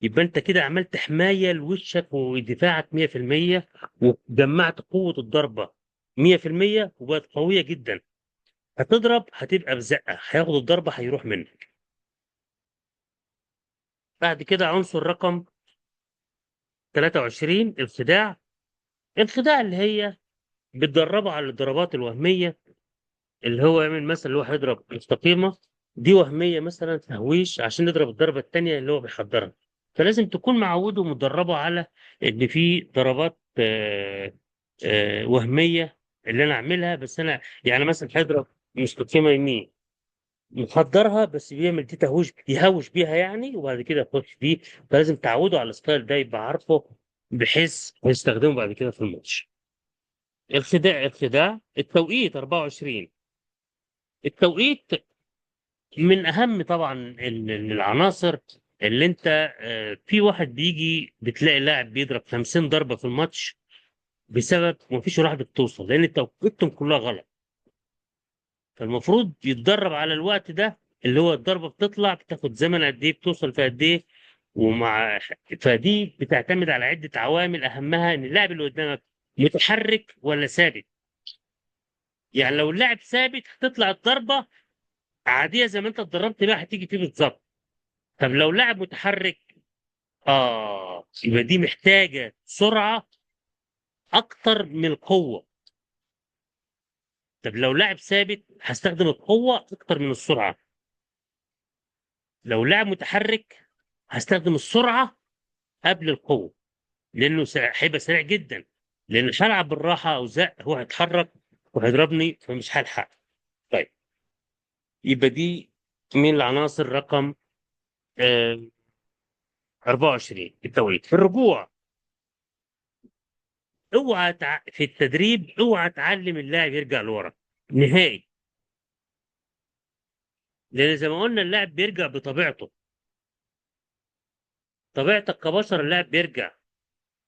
يبقى انت كده عملت حمايه لوشك ودفاعك 100%، وجمعت قوه الضربه 100%، وبقت قويه جدا. هتضرب هتبقى بزقه، هياخد الضربه هيروح منك. بعد كده عنصر رقم 23، الخداع. الخداع اللي هي بتدربه على الضربات الوهميه، اللي هو يعمل مثلا اللي هو هيضرب مستقيمه، دي وهميه مثلا تهويش عشان يضرب الضربه الثانيه اللي هو بيحضرها. فلازم تكون معوده ومدربه على ان في ضربات وهميه اللي انا اعملها. بس انا يعني مثلا هيضرب مستقيمه يمين، محضرها، بس بيعمل دي تهوش يهوش بيها يعني، وبعد كده يخش دي. فلازم تعوده على الستايل ده، يبقى عارفه بحيث يستخدمه بعد كده في الماتش. الخداع التوقيت 24. التوقيت من اهم طبعا العناصر اللي انت في واحد بيجي بتلاقي لاعب بيضرب 50 ضربه في الماتش، بسبب مفيش واحد بتوصل، لان توقيتهم كلها غلط. فالمفروض يتدرب على الوقت ده، اللي هو الضربه بتطلع بتاخد زمن قد ايه، بتوصل في قد ايه. ومع فدي بتعتمد على عده عوامل، اهمها ان اللاعب اللي قدامك متحرك ولا ثابت. يعني لو اللاعب ثابت هتطلع الضربه عاديه زي ما انت اتدربت بقى، هتيجي فيه بالظبط. طب لو لاعب متحرك، يبقى دي محتاجه سرعه اكتر من القوه. طب لو لاعب ثابت هستخدم القوه اكتر من السرعه. لو لاعب متحرك هستخدم السرعه قبل القوه، لانه هيبقى سريع جدا. لان مش هلعب بالراحه او زق، هو هيتحرك وهيضربني فمش هلحق. طيب، يبقى دي من العناصر رقم آه، 24. التوقيت في الرجوع. في التدريب اوعى تعلم اللاعب يرجع لورا نهائي، لان زي ما قلنا اللاعب بيرجع بطبيعته. طبيعتك كبشر اللاعب بيرجع،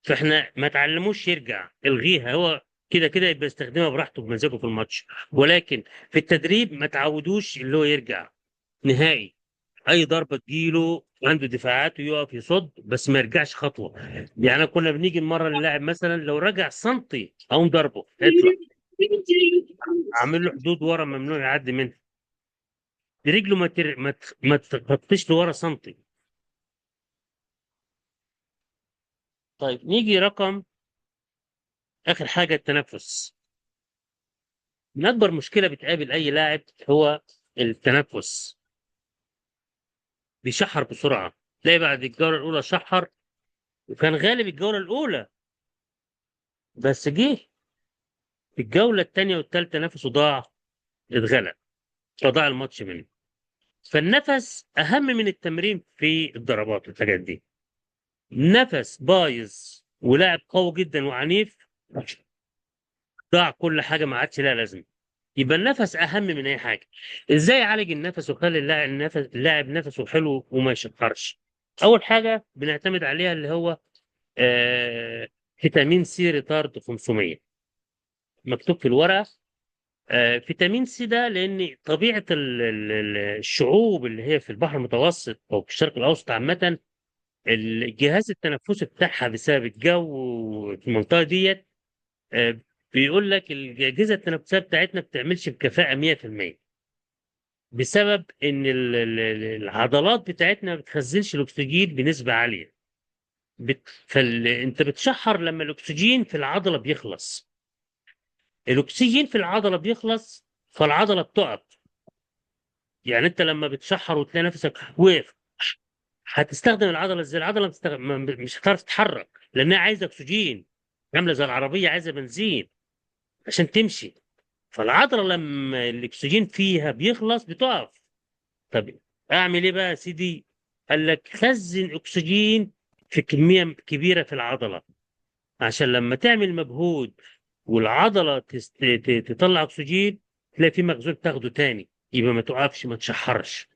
فاحنا ما تعلموش يرجع، الغيها. هو كده كده يبقى يستخدمها براحته بمزاجه في الماتش، ولكن في التدريب ما تعودوش اللي هو يرجع نهائي. اي ضربه تجيله عنده دفاعات ويقف يصد، بس ما يرجعش خطوه. يعني كنا بنيجي المره اللاعب مثلا لو رجع سنتي اقوم ضربه اطلع، اعمل له حدود ورا ممنوع يعدي منها. رجله ما تخطيش لورا سنتي. طيب نيجي رقم اخر حاجه، التنفس. من اكبر مشكله بتقابل اي لاعب هو التنفس. بيشحر بسرعه، تلاقي بعد الجوله الاولى شحر، وكان غالب الجوله الاولى، بس جه في الجوله الثانيه والثالثه نفسه ضاع، اتغلب، فضاع الماتش منه. فالنفس اهم من التمرين في الضربات والحاجات دي. نفس بايظ ولاعب قوي جدا وعنيف، ضاع كل حاجه، ما عادش لها لازمه. يبقى النفس اهم من اي حاجه. ازاي اعالج النفس وخلي اللاعب نفسه حلو وما يشقرش؟ اول حاجه بنعتمد عليها اللي هو فيتامين سي ريتارد 500، مكتوب في الورقه. فيتامين سي ده لان طبيعه الشعوب اللي هي في البحر المتوسط او في الشرق الاوسط عامه، الجهاز التنفسي بتاعها بسبب الجو في المنطقه ديت، آه، بيقول لك الاجهزه التنفسيه بتاعتنا ما بتعملش بكفاءه 100%، بسبب ان العضلات بتاعتنا ما بتخزنش الاكسجين بنسبه عاليه. انت بتشحر لما الاكسجين في العضله بيخلص. الاكسجين في العضله بيخلص، فالعضله بتقف. يعني انت لما بتشحر وتلاقي نفسك وقف، هتستخدم العضله ازاي؟ العضله مش هتعرف تتحرك، لانها عايزه اكسجين، عامله زي العربيه عايزه بنزين عشان تمشي. فالعضله لما الاكسجين فيها بيخلص بتقف. طب اعمل ايه بقى يا سيدي؟ قال لك خزن اكسجين في كميه كبيره في العضله، عشان لما تعمل مجهود والعضله تطلع اكسجين، تلاقي في مخزون تاخده تاني، يبقى ما تقفش ما تشحرش.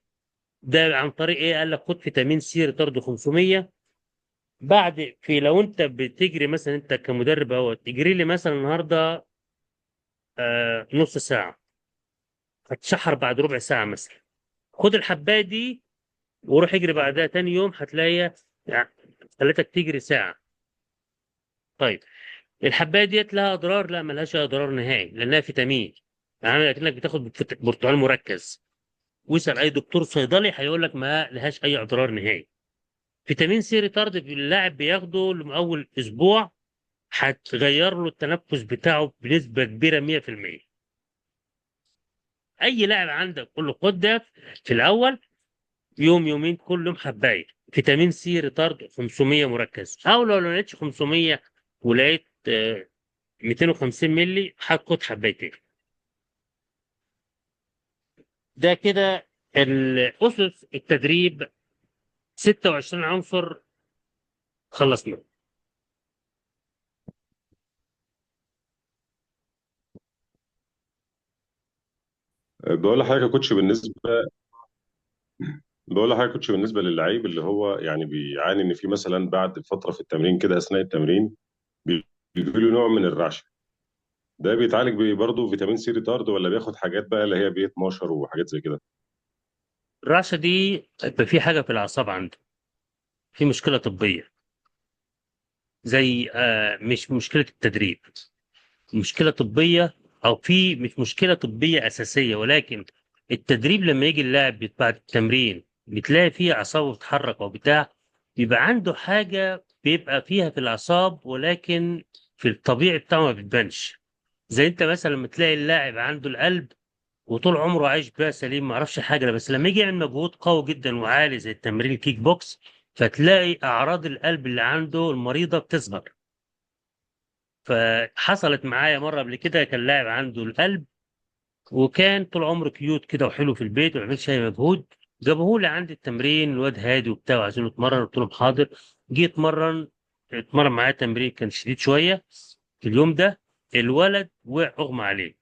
ده عن طريق ايه؟ قال لك خد فيتامين سي ريتارد 500. لو انت بتجري مثلا، انت كمدرب اهو تجري لي مثلا النهارده نص ساعه، هتشحر بعد ربع ساعه مثلا. خد الحبايه دي وروح اجري بعدها تاني يوم، هتلاقي يعني خلتك تجري ساعه. طيب الحبايه ديت لها اضرار؟ لا، ملهاش أي اضرار نهائي، لانها فيتامين. يعني كأنك بتاخد برتقال مركز. واسال اي دكتور صيدلي هيقول لك ما لهاش اي اضرار نهائي. فيتامين سي ريتارد اللاعب بياخده لأول اسبوع، هتغير له التنفس بتاعه بنسبه كبيره 100%. اي لاعب عندك قول له خد ده في الاول يوم يومين، كل يوم حبايه فيتامين سي ريتارد 500 مركز، او لو لقيتش 500 ولقيت 250 مللي، هاخد حبايتين. ده كده الاسس التدريب، 26 عنصر خلصنا. بقول لحضرتك يا كوتش، بالنسبه للعيب اللي هو يعني بيعاني ان في مثلا بعد فتره في التمرين كده اثناء التمرين له نوع من الرعشه. ده بيتعالج برضه فيتامين سي ريتارد، ولا بياخد حاجات بقى اللي هي بي 12 وحاجات زي كده؟ الرعشه دي يبقى في حاجه في الاعصاب عنده، في مشكله طبيه، زي مش مشكله التدريب، مشكله طبيه، او في مش مشكله طبيه اساسيه، ولكن التدريب لما يجي اللاعب بعد التمرين بتلاقي فيه اعصابه بتتحرك او بتاع، بيبقى عنده حاجه بيبقى فيها في الاعصاب، ولكن في الطبيعي بتاعه ما بتبانش. زي انت مثلا لما تلاقي اللاعب عنده القلب وطول عمره عايش بيها سليم ما يعرفش حاجه، بس لما يجي يعمل مجهود قوي جدا وعالي زي التمرين الكيك بوكس، فتلاقي اعراض القلب اللي عنده المريضه بتظهر. فحصلت معايا مره قبل كده، كان لاعب عنده القلب وكان طول عمره كيوت كده وحلو في البيت وما بيعملش اي مجهود. جابوه لي عند التمرين، الواد هادي وبتاع وعايزينه يتمرن، قلت لهم حاضر. جه اتمرن معايا تمرين كان شديد شويه. في اليوم ده الولد وقع اغمى عليه.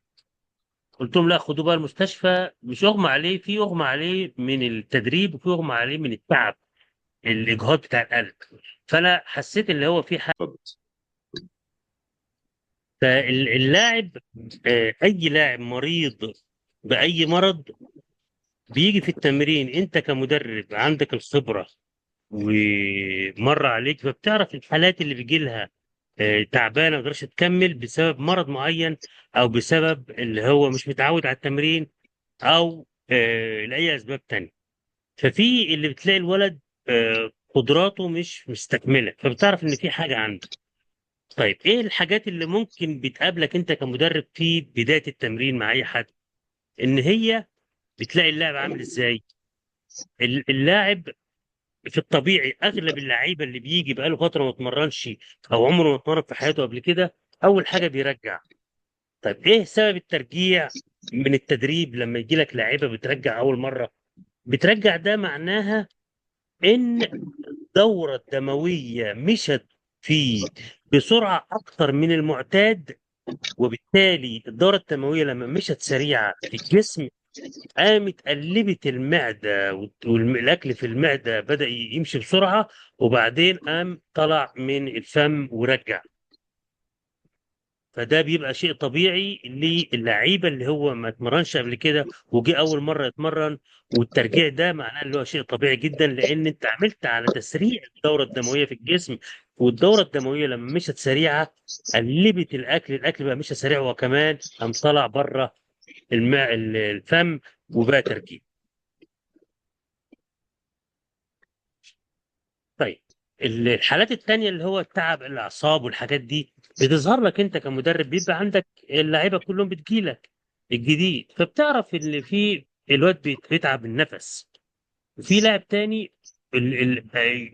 قلت لهم لا، خدوه بقى المستشفى. مش اغمى عليه، في اغمى عليه من التدريب وفي اغمى عليه من التعب، الاجهاض بتاع القلب. فانا حسيت اللي هو في حاجه. اتفضل. فاللاعب، اي لاعب مريض باي مرض بيجي في التمرين، انت كمدرب عندك الخبره ومر عليك، فبتعرف الحالات اللي بيجي لها تعبانه ما تقدرش تكمل بسبب مرض معين، او بسبب اللي هو مش متعود على التمرين، او لاي اسباب تانية. ففي اللي بتلاقي الولد قدراته مش مستكمله، فبتعرف ان في حاجه عنده. طيب ايه الحاجات اللي ممكن بتقابلك انت كمدرب في بدايه التمرين مع اي حد؟ ان هي بتلاقي اللاعب عامل ازاي. اللاعب في الطبيعي، اغلب اللعيبه اللي بيجي بقاله فتره ما اتمرنش او عمره ما اتمرن في حياته قبل كده، اول حاجه بيرجع. طيب ايه سبب الترجيع من التدريب؟ لما يجي لك لاعيبه بترجع اول مره، بترجع ده معناها ان الدوره الدمويه مشت في بسرعه اكتر من المعتاد، وبالتالي الدوره الدمويه لما مشت سريعه في الجسم، قامت قلبت المعدة، والأكل في المعدة بدأ يمشي بسرعة، وبعدين قام طلع من الفم ورجع. فده بيبقى شيء طبيعي للعيبة اللي هو ما اتمرنش قبل كده وجي أول مرة يتمرن. والترجيع ده معناه اللي هو شيء طبيعي جدا، لأن أنت عملت على تسريع الدورة الدموية في الجسم. والدورة الدموية لما مشت سريعة قلبت الأكل بقى مشى سريع، وكمان قام طلع بره الفم، وبقى ترجيع. طيب الحالات التانية اللي هو التعب الأعصاب والحاجات دي بتظهر لك أنت كمدرب، بيبقى عندك اللعيبة كلهم بتجيلك الجديد، فبتعرف اللي فيه الواد بيتعب النفس. وفي لاعب تاني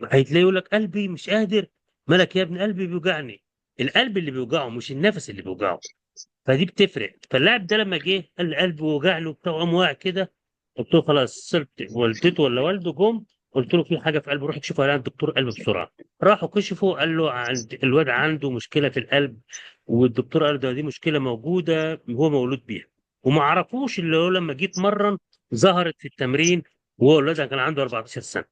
هتلاقيه يقول لك قلبي مش قادر. مالك يا ابني؟ قلبي بيوجعني. القلب اللي بيوجعه مش النفس اللي بيوجعه. فدي بتفرق. فاللاعب ده لما جه قال لي قلبي وجع له بتاع، قام واقع كده. قلت له خلاص، صرت والدته ولا والده جم، قلت له في حاجه في قلبه، روح اكشفه على الدكتور قلب بسرعه. راحوا كشفوا، قال له الواد عنده مشكله في القلب، والدكتور قال ده دي مشكله موجوده هو مولود بيها. وما عرفوش اللي هو لما جيت مرن ظهرت في التمرين، وهو الواد كان عنده 14 سنه.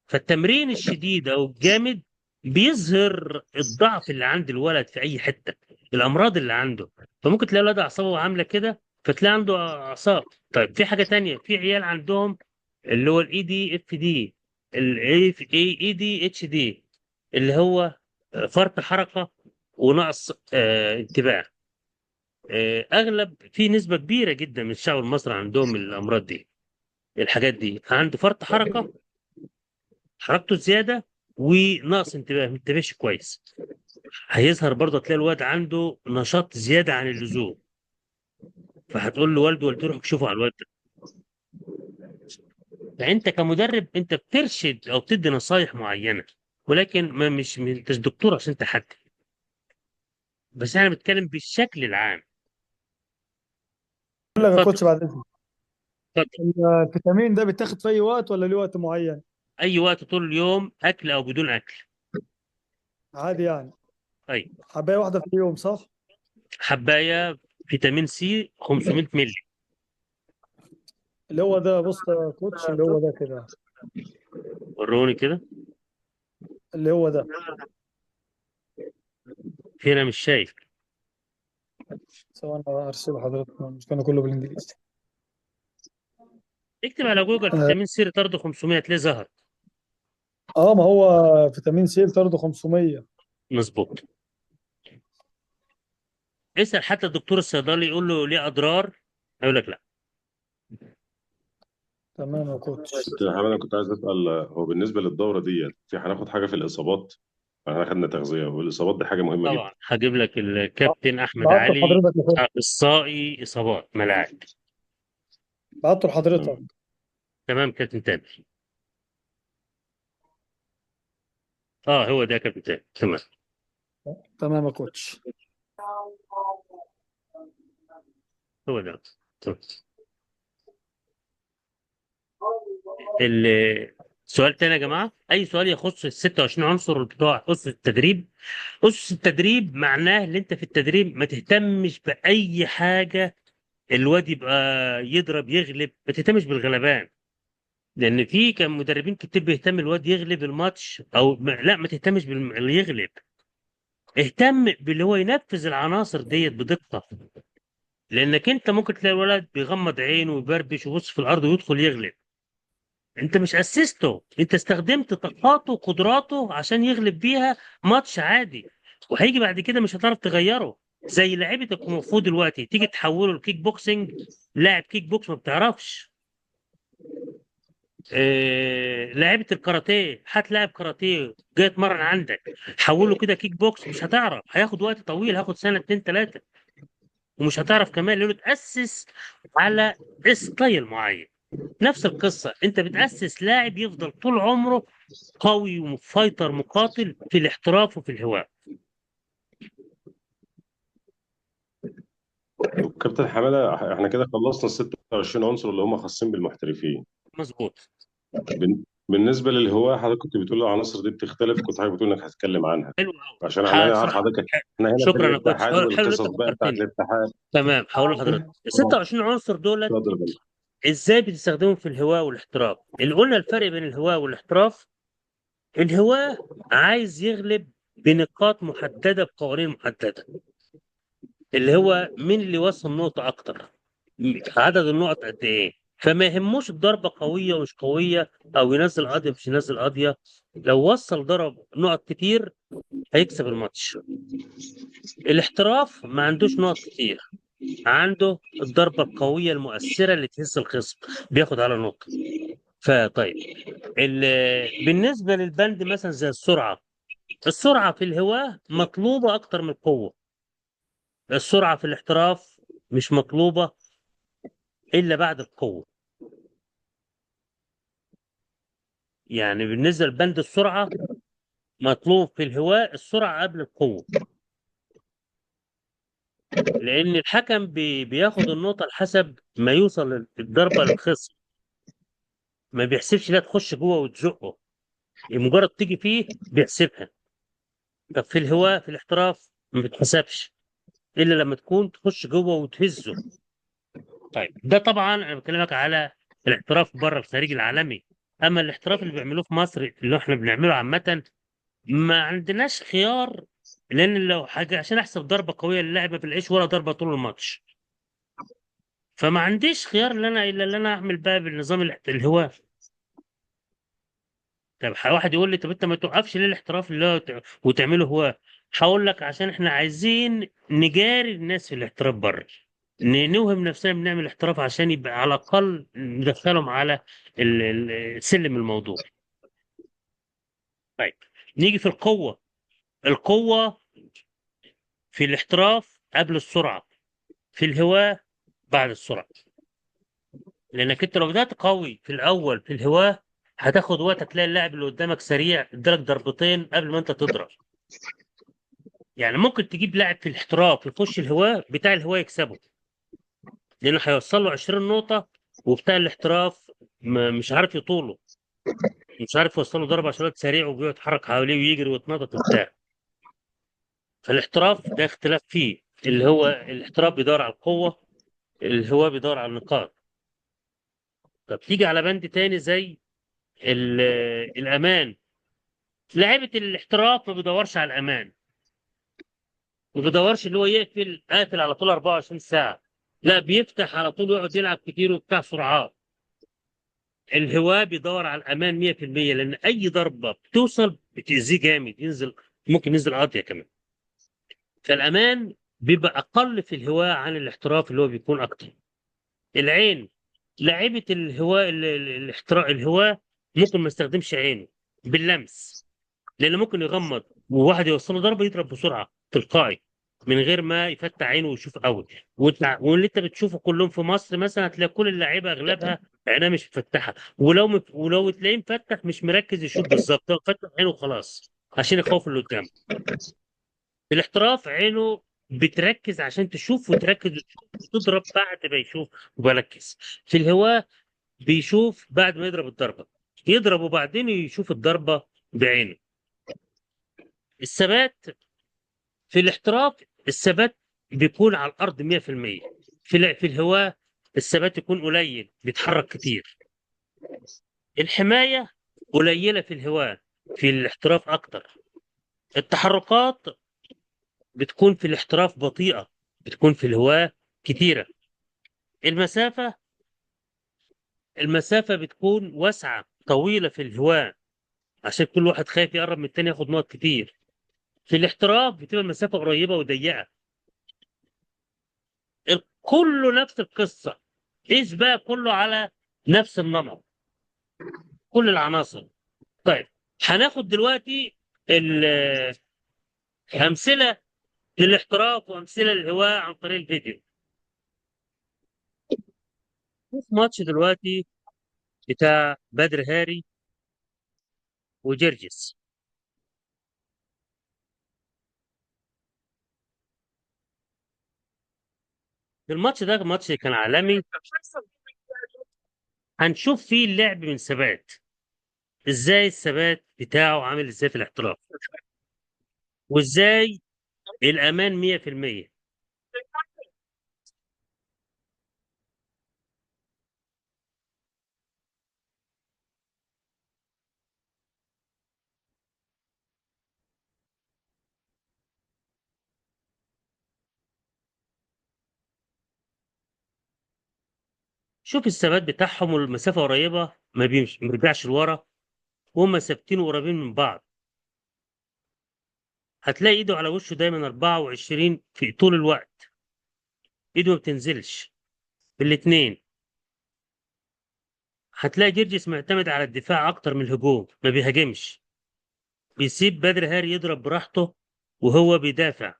فالتمرين الشديد او الجامد بيظهر الضعف اللي عند الولد في اي حته، الامراض اللي عنده. فممكن تلاقي الولد اعصابه عامله كده، فتلاقي عنده اعصاب. طيب في حاجه تانية، في عيال عندهم اللي هو الاي دي اف دي، الاي دي اتش دي، اللي هو فرط حركه ونقص انتباه. اغلب في نسبه كبيره جدا من الشعب المصري عندهم الامراض دي، الحاجات دي عنده فرط حركه، حركته زياده، ونقص انتباه، ما انتبهش كويس. هيظهر برضه تلاقي الواد عنده نشاط زياده عن اللزوم، فهتقول له والده روح شوفه على الواد ده. فانت كمدرب انت بترشد او بتدي نصايح معينه، ولكن ما انتش دكتور عشان تحدد. بس انا بتكلم بالشكل العام. اقول لك يا اتفضل. كوتش بعد اذنك، اتفضل. الفيتامين ده بيتاخد في اي وقت ولا ليه وقت معين؟ اي وقت طول اليوم، اكل او بدون اكل. عادي يعني. اي. حبايه واحده في اليوم صح؟ حبايه فيتامين سي 500 مللي. اللي هو ده، بص يا كوتش، اللي هو ده كده، وروني كده. اللي هو ده. في انا مش شايف. ثواني ارسل لحضرتك، مش كانوا كله بالانجليزي. اكتب على جوجل اه. فيتامين سي ريتارد 500 تلاقيه ظهر. ما هو فيتامين سي طرده 500. مظبوط. اسال حتى الدكتور الصيدلي يقول له ليه اضرار، هيقول لك لا. تمام يا كوتش. كنت انا كنت عايز اسال، هو بالنسبه للدوره دي في هناخد حاجه في الاصابات؟ احنا خدنا تغذيه والاصابات دي حاجه مهمه جدا. طبعا هجيب لك الكابتن احمد بعته علي، لحضرتك يا كوتش. اخصائي اصابات ملاعب. بعته لحضرتك. مم. تمام كابتن تامر. اه هو ده كابتن تامر، تمام. تمام يا كوتش. هو ده، تمام. السؤال تاني يا جماعه، اي سؤال يخص ال 26 عنصر بتوع اسس التدريب. اسس التدريب معناه ان انت في التدريب ما تهتمش باي حاجه. الواد يبقى يضرب يغلب، ما تهتمش بالغلبان. لان في كان مدربين كتير بيهتم الواد يغلب الماتش لا ما تهتمش باللي يغلب. اهتم باللي هو ينفذ العناصر ديت بدقه. لانك انت ممكن تلاقي الولد بيغمض عينه ويبربش ويبص في الارض ويدخل يغلب. انت مش اسسته، انت استخدمت طاقاته وقدراته عشان يغلب بيها ماتش عادي. وهيجي بعد كده مش هتعرف تغيره. زي لعيبه الكونغ فو دلوقتي تيجي تحوله لكيك بوكسنج. لاعب كيك بوكس ما بتعرفش. لعيبه الكاراتيه، هات لاعب كاراتيه جاي يتمرن عندك، حوله كده كيك بوكس، مش هتعرف، هياخد وقت طويل، هياخد سنه اتنين تلاته. ومش هتعرف كمان لانه تاسس على ستايل معين. نفس القصه، انت بتاسس لاعب يفضل طول عمره قوي وفايتر مقاتل في الاحتراف وفي الهواء. كابتن حماده، احنا كده خلصنا ال 26 عنصر اللي هم خاصين بالمحترفين. مظبوط. بالنسبه للهواة، حضرتك كنت بتقول العناصر دي بتختلف، كنت حضرتك بتقول انك هتتكلم عنها. حلو قوي. عشان انا عارف صراحه حضرتك، احنا هنا في شكرا يا كوتش، الاتحاد حلو اللي والقصص انت بقى بتاعت فكرتني. الاتحاد. تمام هقول لحضرتك ال 26 عنصر دولت اتفضل يا فندم. ازاي بتستخدمهم في الهواء والاحتراف. اللي قلنا الفرق بين الهواء والاحتراف، الهواء عايز يغلب بنقاط محدده بقوانين محدده. اللي هو مين اللي يوصل نقطه اكتر، عدد النقط قد ايه. فما يهموش الضربه قويه ومش قويه، او ينزل قاضيه مش ينزل قاضيه. لو وصل ضرب نقط كتير هيكسب الماتش. الاحتراف ما عندوش نقط كتير، عنده الضربه القويه المؤثره اللي تهز الخصم، بياخد على نقطه. فطيب، بالنسبه للبند مثلا زي السرعه. السرعه في الهواه مطلوبه اكتر من القوه. السرعه في الاحتراف مش مطلوبه الا بعد القوه. يعني بالنسبه لبند السرعه، مطلوب في الهواء السرعه قبل القوه. لان الحكم بياخد النقطه على حسب ما يوصل الضربه للخصم. ما بيحسبش لا تخش جوه وتزقه، مجرد تيجي فيه بيحسبها. طب في الهواء في الاحتراف ما بتحسبش الا لما تكون تخش جوه وتهزه. طيب ده طبعا انا بكلمك على الاحتراف بره الخارج العالمي. اما الاحتراف اللي بيعملوه في مصر اللي احنا بنعمله عامه، ما عندناش خيار. لان لو حاجه عشان احسب ضربه قويه للاعب ما بلاقيش ولا ضربه طول الماتش. فما عنديش خيار الا انا اعمل بقى بالنظام الهواء. طب واحد يقول لي طب انت ما توقفش ليه الاحتراف اللي هو وتعمله هو. هقول لك عشان احنا عايزين نجاري الناس في الاحتراف بره. نوهم نفسنا بنعمل احتراف عشان يبقى على الاقل ندخلهم على سلم الموضوع. طيب نيجي في القوه. القوه في الاحتراف قبل السرعه، في الهواء بعد السرعه. لانك انت لو بدات قوي في الاول في الهواء هتاخد وقت، هتلاقي اللاعب اللي قدامك سريع ادالك ضربتين قبل ما انت تضرب. يعني ممكن تجيب لاعب في الاحتراف يخش الهواء بتاع الهواء يكسبه، لانه هيوصل له 20 نقطه. وبتاع الاحتراف مش عارف يطوله، مش عارف يوصل له ضربه عشان الواد سريع وبيتحرك حواليه ويجري ويتنطط وبتاع. فالاحتراف ده اختلاف فيه، اللي هو الاحتراف بيدور على القوه، الهواء بيدور على النقاط. طب تيجي على بند تاني زي ال- الامان. لعيبه الاحتراف ما بيدورش على الامان، ما بيدورش اللي هو يقفل قافل على طول 24 ساعه، لا بيفتح على طول ويقعد يلعب كتير وبتاع سرعات. الهواه بيدور على الامان 100%، لان اي ضربه بتوصل بتاذيه جامد، ينزل ممكن ينزل قاضيه كمان. فالامان بيبقى اقل في الهواه عن الاحتراف اللي هو بيكون اكتر. العين، لعيبه الهواه الاحتراف الهواه ممكن ما يستخدمش عينه باللمس، لان ممكن يغمض وواحد يوصله ضربه يضرب بسرعه تلقائي من غير ما يفتح عينه ويشوف قوي. واللي انت بتشوفه كلهم في مصر مثلا هتلاقي كل اللعيبه اغلبها عينها مش مفتحه، ولو تلاقيه مفتح مش مركز يشوف بالظبط، هو فتح عينه وخلاص عشان يخوف اللي قدامه. في الاحتراف عينه بتركز عشان تشوف وتركز وتشوف وتضرب بعد ما يشوف وبركز. في الهواء بيشوف بعد ما يضرب الضربه، يضرب وبعدين يشوف الضربه بعينه. الثبات في الاحتراف، الثبات بيكون على الارض 100%. في الهواء الثبات يكون قليل، بيتحرك كتير. الحمايه قليله في الهواء، في الاحتراف اكتر. التحركات بتكون في الاحتراف بطيئه، بتكون في الهواء كتيره. المسافه المسافه بتكون واسعه طويله في الهواء، عشان كل واحد خايف يقرب من التاني ياخد نقط كتير. في الاحتراف بتبقى المسافه قريبه وضيقه. كله نفس القصه، قيس بقى كله على نفس النمط، كل العناصر. طيب، هناخد دلوقتي امثله للاحتراف وامثله للهواء عن طريق الفيديو. شوف ماتش دلوقتي بتاع بدر هاري وجرجس. الماتش ده ماتش كان عالمي، هنشوف فيه اللعب من ثبات، ازاي الثبات بتاعه عامل ازاي في الاحتراف، وازاي الامان 100%. شوف الثبات بتاعهم والمسافه قريبه، ما بيرجعش لورا، وهم ثابتين وقريبين من بعض. هتلاقي ايده على وشه دايما 24 في طول الوقت، ايده ما بتنزلش في الاثنين. هتلاقي جرجس معتمد على الدفاع اكتر من الهجوم، ما بيهاجمش، بيسيب بدر هاري يضرب براحته وهو بيدافع.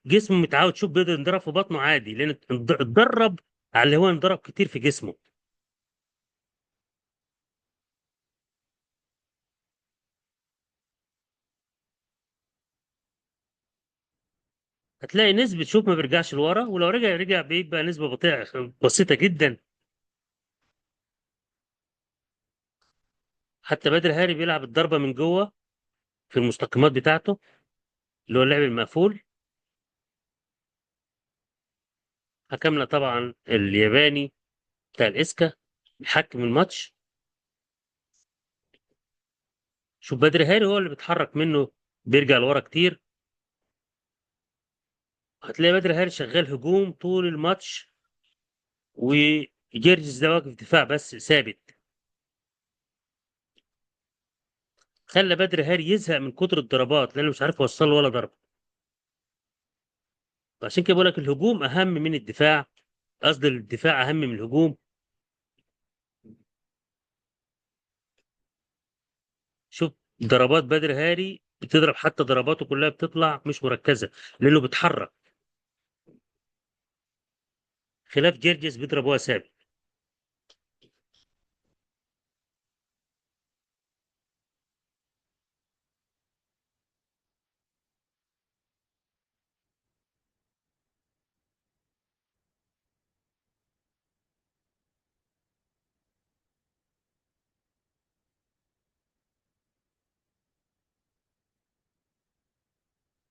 جسمه متعود، شوف بيقدر ينضرب في بطنه عادي، لان اتدرب على اللي هو ينضرب كتير في جسمه. هتلاقي نسبة شوف ما بيرجعش لورا، ولو رجع بيبقى نسبة بطيئة بسيطة جدا. حتى بدر هاري بيلعب الضربة من جوه في المستقيمات بتاعته، اللي هو اللعب المقفول. حكمنا طبعا الياباني بتاع الاسكا بيحكم الماتش. شوف بدر هاري هو اللي بيتحرك منه، بيرجع لورا كتير. هتلاقي بدر هاري شغال هجوم طول الماتش، وجيرجس ده واقف دفاع بس ثابت. خلى بدر هاري يزهق من كتر الضربات، لانه مش عارف يوصل له ولا ضربه. عشان كده بقول لك الهجوم اهم من الدفاع، قصدي الدفاع اهم من الهجوم. شوف ضربات بدر هاري بتضرب، حتى ضرباته كلها بتطلع مش مركزه لانه بيتحرك، خلاف جيرجس بيضرب وهو ثابت.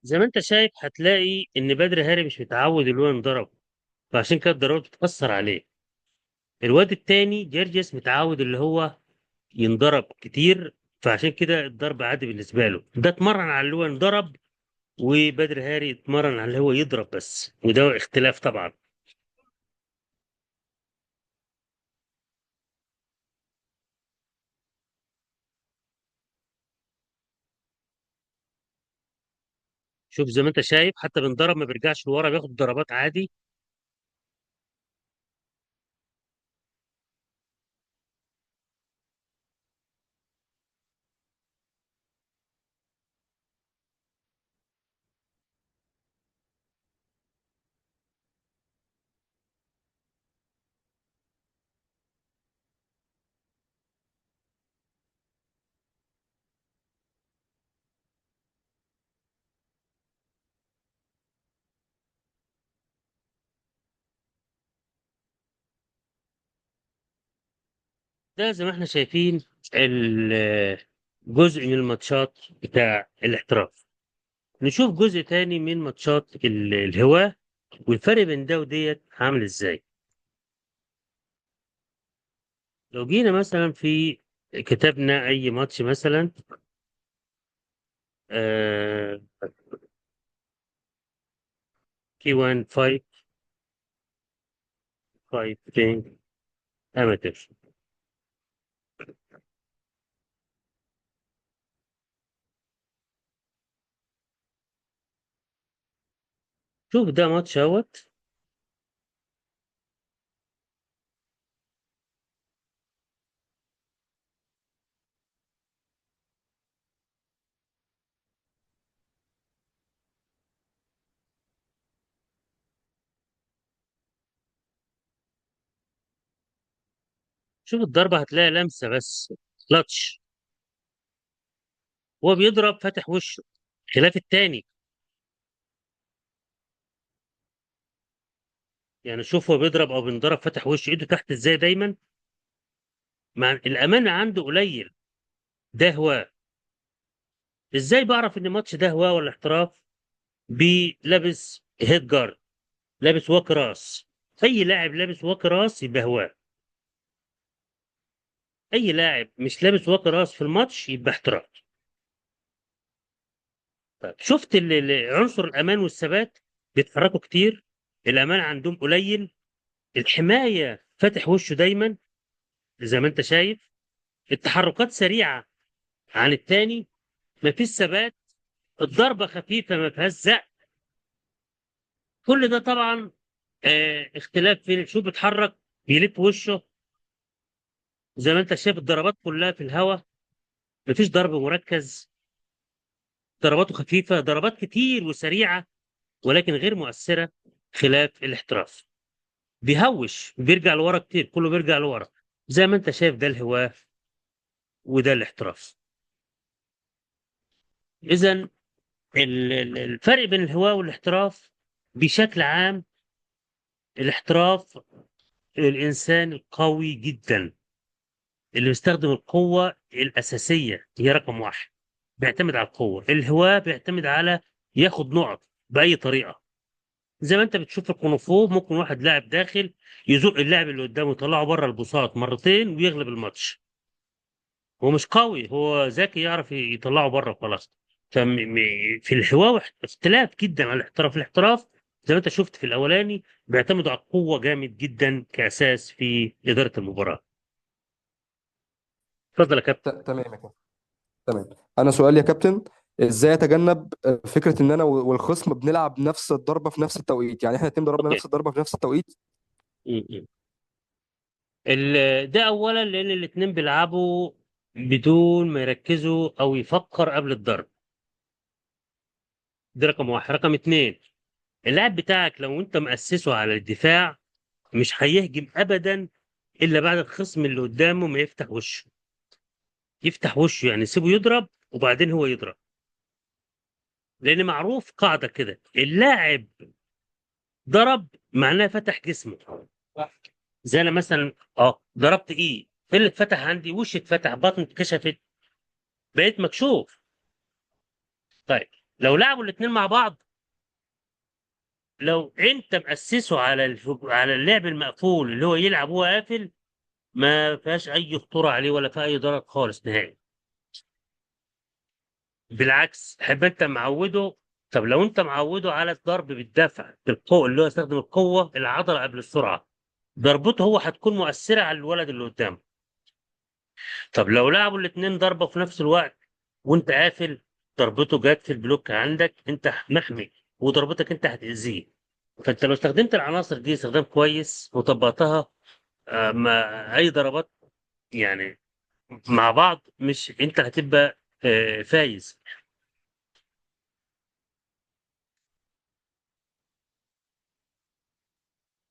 زي ما انت شايف هتلاقي ان بدر هاري مش متعود اللي هو ينضرب، فعشان كده الضربات بتأثر عليه. الواد التاني جرجس متعود اللي هو ينضرب كتير، فعشان كده الضرب عادي بالنسبه له. ده اتمرن على اللي هو انضرب، وبدر هاري اتمرن على اللي هو يضرب بس، وده اختلاف طبعا. شوف زي ما انت شايف، حتى بنضرب ما بيرجعش لورا، بياخد ضربات عادي. ده زي ما احنا شايفين جزء من الماتشات بتاع الاحتراف. نشوف جزء تاني من ماتشات الهواة، والفرق بين ده وديت عامل ازاي. لو جينا مثلا في كتبنا اي ماتش مثلا، آه كي 1 5 5 اماتير. شوف ده ماتش اهوت. شوف الضربة هتلاقي لمسة بس، كلاتش. هو بيضرب فاتح وشه، خلاف التاني. يعني شوف هو بيضرب او بينضرب فاتح وشه، ايده تحت ازاي دايما، مع الامان عنده قليل. ده هو. ازاي بعرف ان الماتش ده هو ولا احتراف؟ بلابس هيد جارد، لابس واقي راس. اي لاعب لابس واقي راس يبقى هو. اي لاعب مش لابس واقي راس في الماتش يبقى احتراف. طيب شفت عنصر الامان والثبات، بيتحركوا كتير، الامان عندهم قليل، الحمايه فاتح وشه دايما زي ما انت شايف، التحركات سريعه عن التاني، مفيش ثبات، الضربه خفيفه ما فيهاش زق. كل ده طبعا اختلاف في شو بيتحرك، بيلف وشه. زي ما انت شايف الضربات كلها في الهواء، مفيش ضرب مركز، ضرباته خفيفه، ضربات كتير وسريعه ولكن غير مؤثره. خلاف الاحتراف، بيهوش، بيرجع لورا كتير، كله بيرجع لورا. زي ما انت شايف ده الهواه وده الاحتراف. اذا الفرق بين الهواه والاحتراف بشكل عام: الاحتراف الانسان القوي جدا، اللي بيستخدم القوة الأساسية هي رقم واحد، بيعتمد على القوة. الهواة بيعتمد على ياخد نقط بأي طريقة. زي ما انت بتشوف في الكونغ، ممكن واحد لاعب داخل يزق اللاعب اللي قدامه، يطلعه بره البساط مرتين ويغلب الماتش. هو مش قوي، هو ذكي، يعرف يطلعه بره وخلاص. في الهواة اختلاف جدا عن الاحتراف. الاحتراف زي ما انت شفت في الأولاني بيعتمد على القوة جامد جدا كأساس في إدارة المباراة. اتفضل يا كابتن. تمام يا كابتن. تمام. انا سؤال يا كابتن: ازاي اتجنب فكره ان انا والخصم بنلعب نفس الضربه في نفس التوقيت؟ يعني احنا الاتنين ضربنا اوكي. نفس الضربه في نفس التوقيت. ده اولا لان الاتنين بيلعبوا بدون ما يركزوا او يفكر قبل الضرب. ده رقم واحد. رقم اتنين، اللاعب بتاعك لو انت مأسسه على الدفاع مش هيهجم ابدا الا بعد الخصم اللي قدامه ما يفتح وشه. يفتح وشه يعني سيبه يضرب وبعدين هو يضرب. لان معروف قاعدة كده: اللاعب ضرب معناه فتح جسمه. زي انا مثلا ضربت ايه اللي اتفتح عندي؟ وشي اتفتح، بطني اتكشفت، بقيت مكشوف. طيب لو لعبوا الاثنين مع بعض، لو انت مأسسه على على اللعب المقفول اللي هو يلعب هو قافل، ما فيهاش اي خطوره عليه ولا في اي ضرر خالص نهائي. بالعكس، حب انت معوده. طب لو انت معوده على الضرب بالدفع بالقوه، اللي هو يستخدم القوه العضله قبل السرعه، ضربته هو هتكون مؤثره على الولد اللي قدامه. طب لو لعبوا الاثنين ضربه في نفس الوقت وانت قافل، ضربته جت في البلوك عندك، انت محمي، وضربتك انت هتأذيه. فانت لو استخدمت العناصر دي استخدام كويس وطبقتها مع اي ضربات يعني مع بعض، مش انت هتبقى فايز.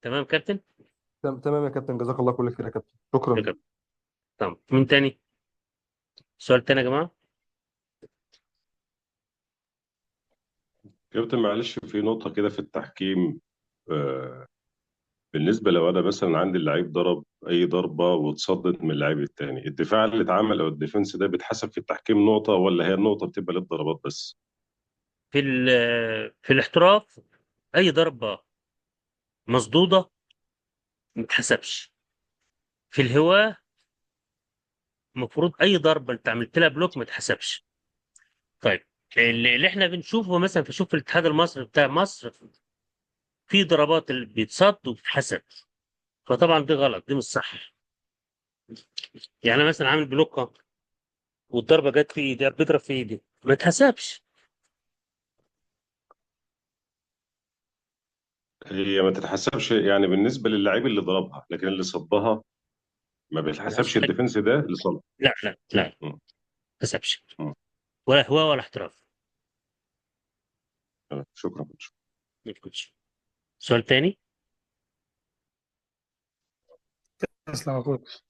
تمام كابتن. تمام يا كابتن، جزاك الله كل خير يا كابتن، يا شكرا. كابتن. تمام، مين تاني؟ سؤال تاني يا جماعه. كابتن معلش، في نقطة كده في التحكيم. آه، بالنسبة لو أنا مثلا عندي اللعيب ضرب أي ضربة واتصدت من اللعيب التاني، الدفاع اللي اتعمل أو الديفنس ده بيتحسب في التحكيم نقطة، ولا هي النقطة بتبقى للضربات بس؟ في الاحتراف اي ضربه مصدوده ما تحسبش. في الهواه المفروض اي ضربه انت عملت لها بلوك ما تحسبش. طيب، اللي احنا بنشوفه مثلا في الاتحاد المصري بتاع مصر، في ضربات اللي بيتصد وبتتحسب. فطبعا دي غلط، دي مش صح. يعني أنا مثلا عامل بلوك والضربه جت في ايدي، بضرب في ايدي، ما تحسبش. هي ما تتحسبش يعني بالنسبة للعيب اللي ضربها، لكن اللي صدها ما ملهاش بيتحسبش حاجه. الديفنس ده لصالح. لا لا لا، ما م- تحسبش. م. ولا هواه ولا احتراف. تمام. شكرا. ما تكونش. سؤال تاني. تسلم يا كوتش.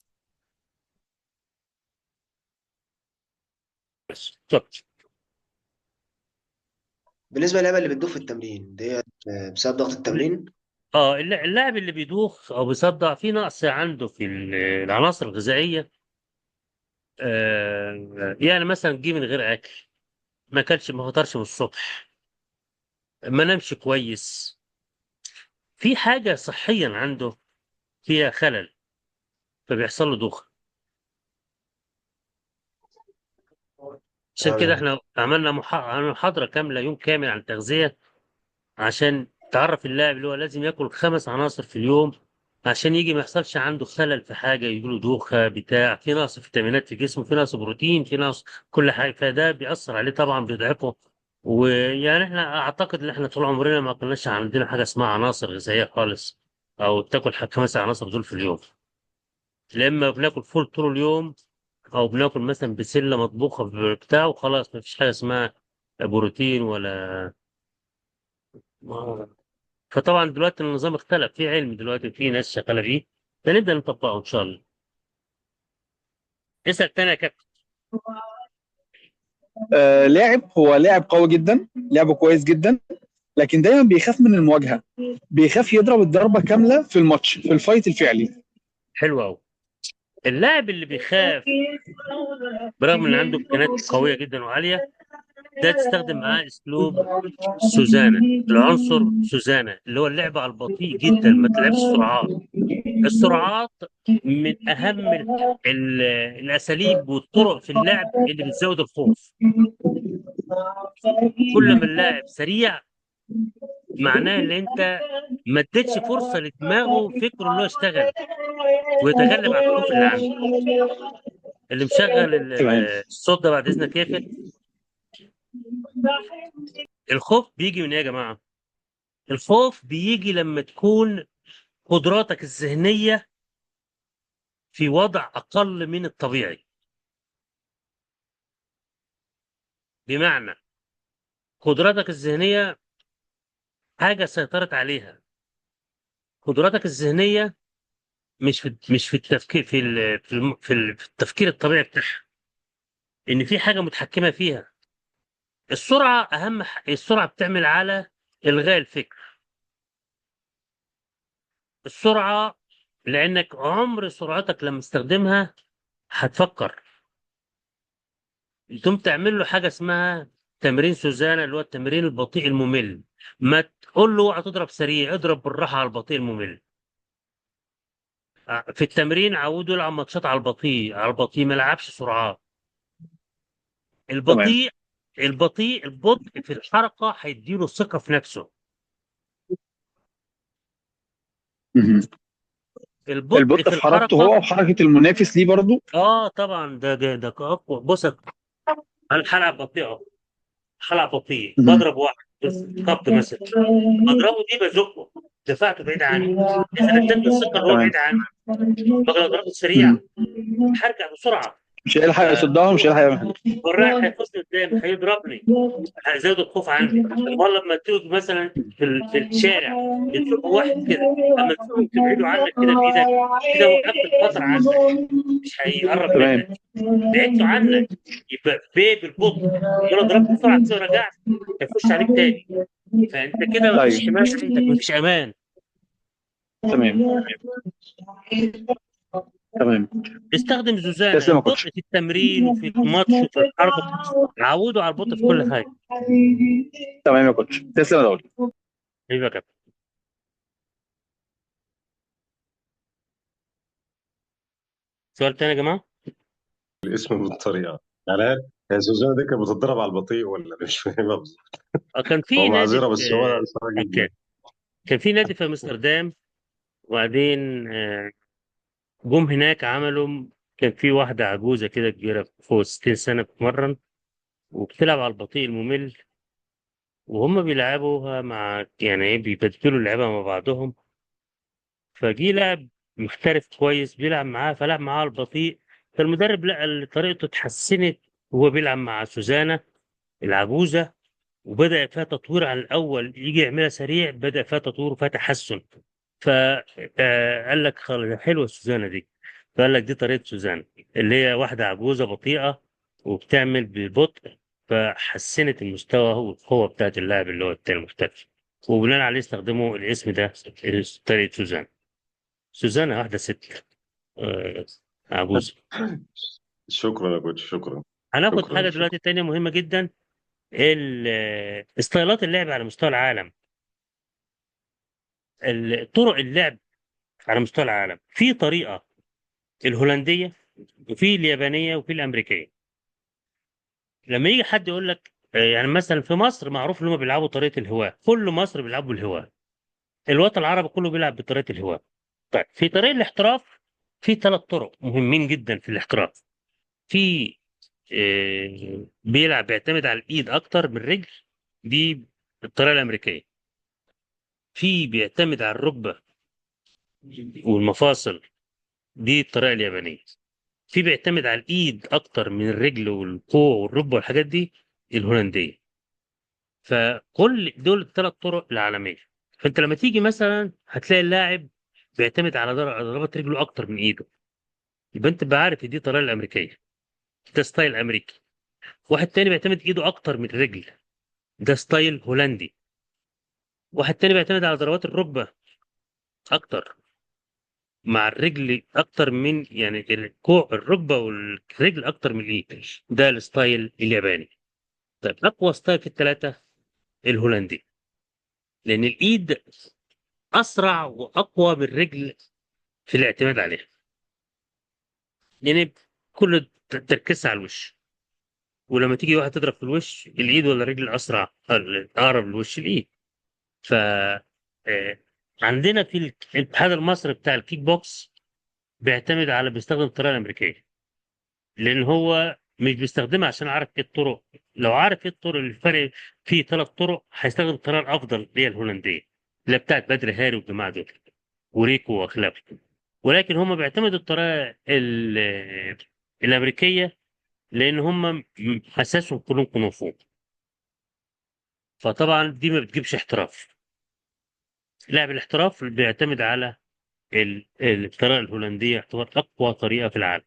بس اتفضل. بالنسبة للعيبة اللي بتدوخ في التمرين ديت بسبب ضغط التمرين. اه، اللاعب اللي بيدوخ او بيصدع في نقص عنده في العناصر الغذائيه. يعني مثلا جه من غير اكل، ما اكلش، ما فطرش من الصبح، ما نامش كويس، في حاجه صحيا عنده فيها خلل، فبيحصل له دوخه. عشان كده تمام. احنا عملنا محاضره كامله، يوم كامل عن التغذيه، عشان تعرف اللاعب اللي هو لازم ياكل 5 عناصر في اليوم، عشان يجي ما يحصلش عنده خلل في حاجه، يجيله دوخه بتاع، في نقص فيتامينات في جسمه، في نقص بروتين، في نقص كل حاجه، فده بيأثر عليه طبعا، بيضعفه. ويعني احنا اعتقد ان احنا طول عمرنا ما كناش عندنا حاجه اسمها عناصر غذائيه خالص، او تاكل 5 عناصر دول في اليوم. لما بناكل فول طول اليوم، او بناكل مثلا بسله مطبوخه بتاع وخلاص، ما فيش حاجه اسمها بروتين ولا. فطبعا دلوقتي النظام اختلف، في علم دلوقتي، في ناس شغاله فيه، فنبدا نطبقه ان شاء الله. اسال تاني يا كابتن. هو لاعب قوي جدا، لعبه كويس جدا، لكن دايما بيخاف من المواجهه، بيخاف يضرب الضربه كامله في الماتش في الفايت الفعلي. حلو قوي. اللاعب اللي بيخاف برغم ان عنده امكانيات قويه جدا وعاليه، ده تستخدم معاه اسلوب سوزانا، العنصر سوزانا اللي هو اللعب على البطيء جدا، ما تلعبش سرعات. السرعات من اهم الاساليب والطرق في اللعب اللي بتزود الخوف. كل ما اللاعب سريع، معناه ان انت ما اديتش فرصه لدماغه فكره ان هو يشتغل ويتغلب على الخوف اللي عنده. اللي مشغل تمام. الصوت ده بعد اذنك يقفل. الخوف بيجي من ايه يا جماعه؟ الخوف بيجي لما تكون قدراتك الذهنيه في وضع اقل من الطبيعي. بمعنى، قدراتك الذهنيه حاجه سيطرت عليها. قدراتك الذهنيه مش في التفكير في التفكير الطبيعي بتاعها، ان في حاجه متحكمه فيها. السرعه السرعه بتعمل على الغاء الفكر. السرعه لانك عمر سرعتك لما تستخدمها هتفكر. تقوم تعمل له حاجه اسمها تمرين سوزانا، اللي هو التمرين البطيء الممل. ما تقول له اوعى تضرب سريع، اضرب بالراحه على البطيء الممل. في التمرين عودوا يلعب ماتشات على البطيء، على البطيء، ما يلعبش سرعات. تمام. البطيء البطء في الحركه هيديله ثقه في نفسه. مهم. البطء البطء في في حركته الحركه هو وحركه المنافس ليه برضو. طبعا ده اقوى. بص، انا هلعب بطيئه، هلعب بطيء، مهم. بضرب واحد خبط مثلا، بضربه دي بزقه، دفعته بعيد عني، اذا ادتني الثقه اللي هو تمام. بعيد عني، بقدر اضربه سريع، مهم. هرجع بسرعه. مش هيلحق يصدها ومش هيلحق يعمل حاجه. والرايح هيفوزني قدامي، هيضربني، هيزود الخوف عندي. امال لما تيجي مثلا في الشارع بتشوف واحد كده، اما تشوفه تبعده عنك كده بايدك، كده وقفت الخطر عندك، مش هيقرب تمام. منك. بعدته عنك، يبقى بالبطء، امال لو ضربت بسرعه كده ورجعت هيخش عليك تاني. فانت كده ايوه. مفيش حمايه عندك، مفيش امان. تمام. تمام. استخدم زوزانه. تسلم يا البطء كوتش. في التمرين وفي الماتش وفي الحركه، عودوا على البطء في كل حاجه. تمام يا كوتش، تسلم يا دولي. ايوه يا كابتن. سؤال تاني يا جماعه. الاسم بالطريقه يعني. هي سوزان دي كانت بتتدرب على البطيء ولا مش فاهمها بالظبط؟ كان هو في نادي معذره في بس هو صعب كان جدا. كان في نادي في امستردام، وبعدين جم هناك عملوا، كان في واحدة عجوزة كده كبيرة فوق 60 سنة بتتمرن وبتلعب على البطيء الممل، وهم بيلعبوها مع يعني ايه، بيبدلوا اللعبة مع بعضهم. فجي لاعب محترف كويس بيلعب معاه، فلعب معاه على البطيء، فالمدرب لقى اللي طريقته اتحسنت وهو بيلعب مع سوزانا العجوزة، وبدأ فيها تطوير عن الأول، يجي يعملها سريع، بدأ فيها تطوير وفيها تحسن. فقال لك خلاص حلوه سوزانا دي، فقال لك دي طريقه سوزانا، اللي هي واحده عجوزه بطيئه وبتعمل ببطء، فحسنت المستوى والقوه بتاعت اللاعب اللي هو التاني المحترف، وبناء عليه استخدموا الاسم ده، طريقه سوزانا. سوزانا واحده ست آه، عجوزه. شكرا يا كوتش، شكرا. هناخد شكرا حاجه شكرا. دلوقتي تانية مهمه جدا، ستايلات اللعب على مستوى العالم. طرق اللعب على مستوى العالم، في طريقه الهولنديه، وفي اليابانيه، وفي الامريكيه. لما يجي حد يقول لك يعني مثلا في مصر معروف ان هم بيلعبوا طريقه الهواه، كل مصر بيلعبوا الهواه، الوطن العربي كله بيلعب بطريقه الهواه. طيب في طريق الاحتراف، في ثلاث طرق مهمين جدا في الاحتراف. في بيلعب بيعتمد على الايد اكتر من الرجل، دي الطريقه الامريكيه. في بيعتمد على الركبه والمفاصل، دي الطريقه اليابانيه. في بيعتمد على الايد اكتر من الرجل والكوع والركبه والحاجات دي، الهولنديه. فكل دول الثلاث طرق العالميه. فانت لما تيجي مثلا هتلاقي اللاعب بيعتمد على ضربات رجله اكتر من ايده، يبقى انت بقى عارف إن دي الطريقه الامريكيه، ده ستايل امريكي. واحد تاني بيعتمد ايده اكتر من الرجل، ده ستايل هولندي. واحد تاني بيعتمد على ضربات الركبه اكتر مع الرجل اكتر من يعني الكوع، الركبه والرجل اكتر من الايد، ده الستايل الياباني. طيب اقوى ستايل في الثلاثه الهولندي، لان الايد اسرع واقوى من الرجل في الاعتماد عليها، يعني كل تركيزها على الوش. ولما تيجي واحد تضرب في الوش، الايد ولا الرجل اسرع؟ اقرب للوش الايد. ف آه، عندنا في الاتحاد المصري بتاع الكيك بوكس بيستخدم الطريقه الامريكيه، لان هو مش بيستخدمها عشان عارف ايه الطرق. لو عارف ايه الطرق، الفرق في ثلاث طرق، هيستخدم الطريقه الافضل اللي هي الهولنديه، اللي هي بتاعت بدر هاري والجماعه دول وريكو واخلاقه. ولكن هم بيعتمدوا الطريقه الامريكيه، لان هم اساسهم كلهم كونغ فو، فطبعا دي ما بتجيبش احتراف. لاعب الاحتراف بيعتمد على الطريقه الهولنديه، يعتبر اقوى طريقه في العالم.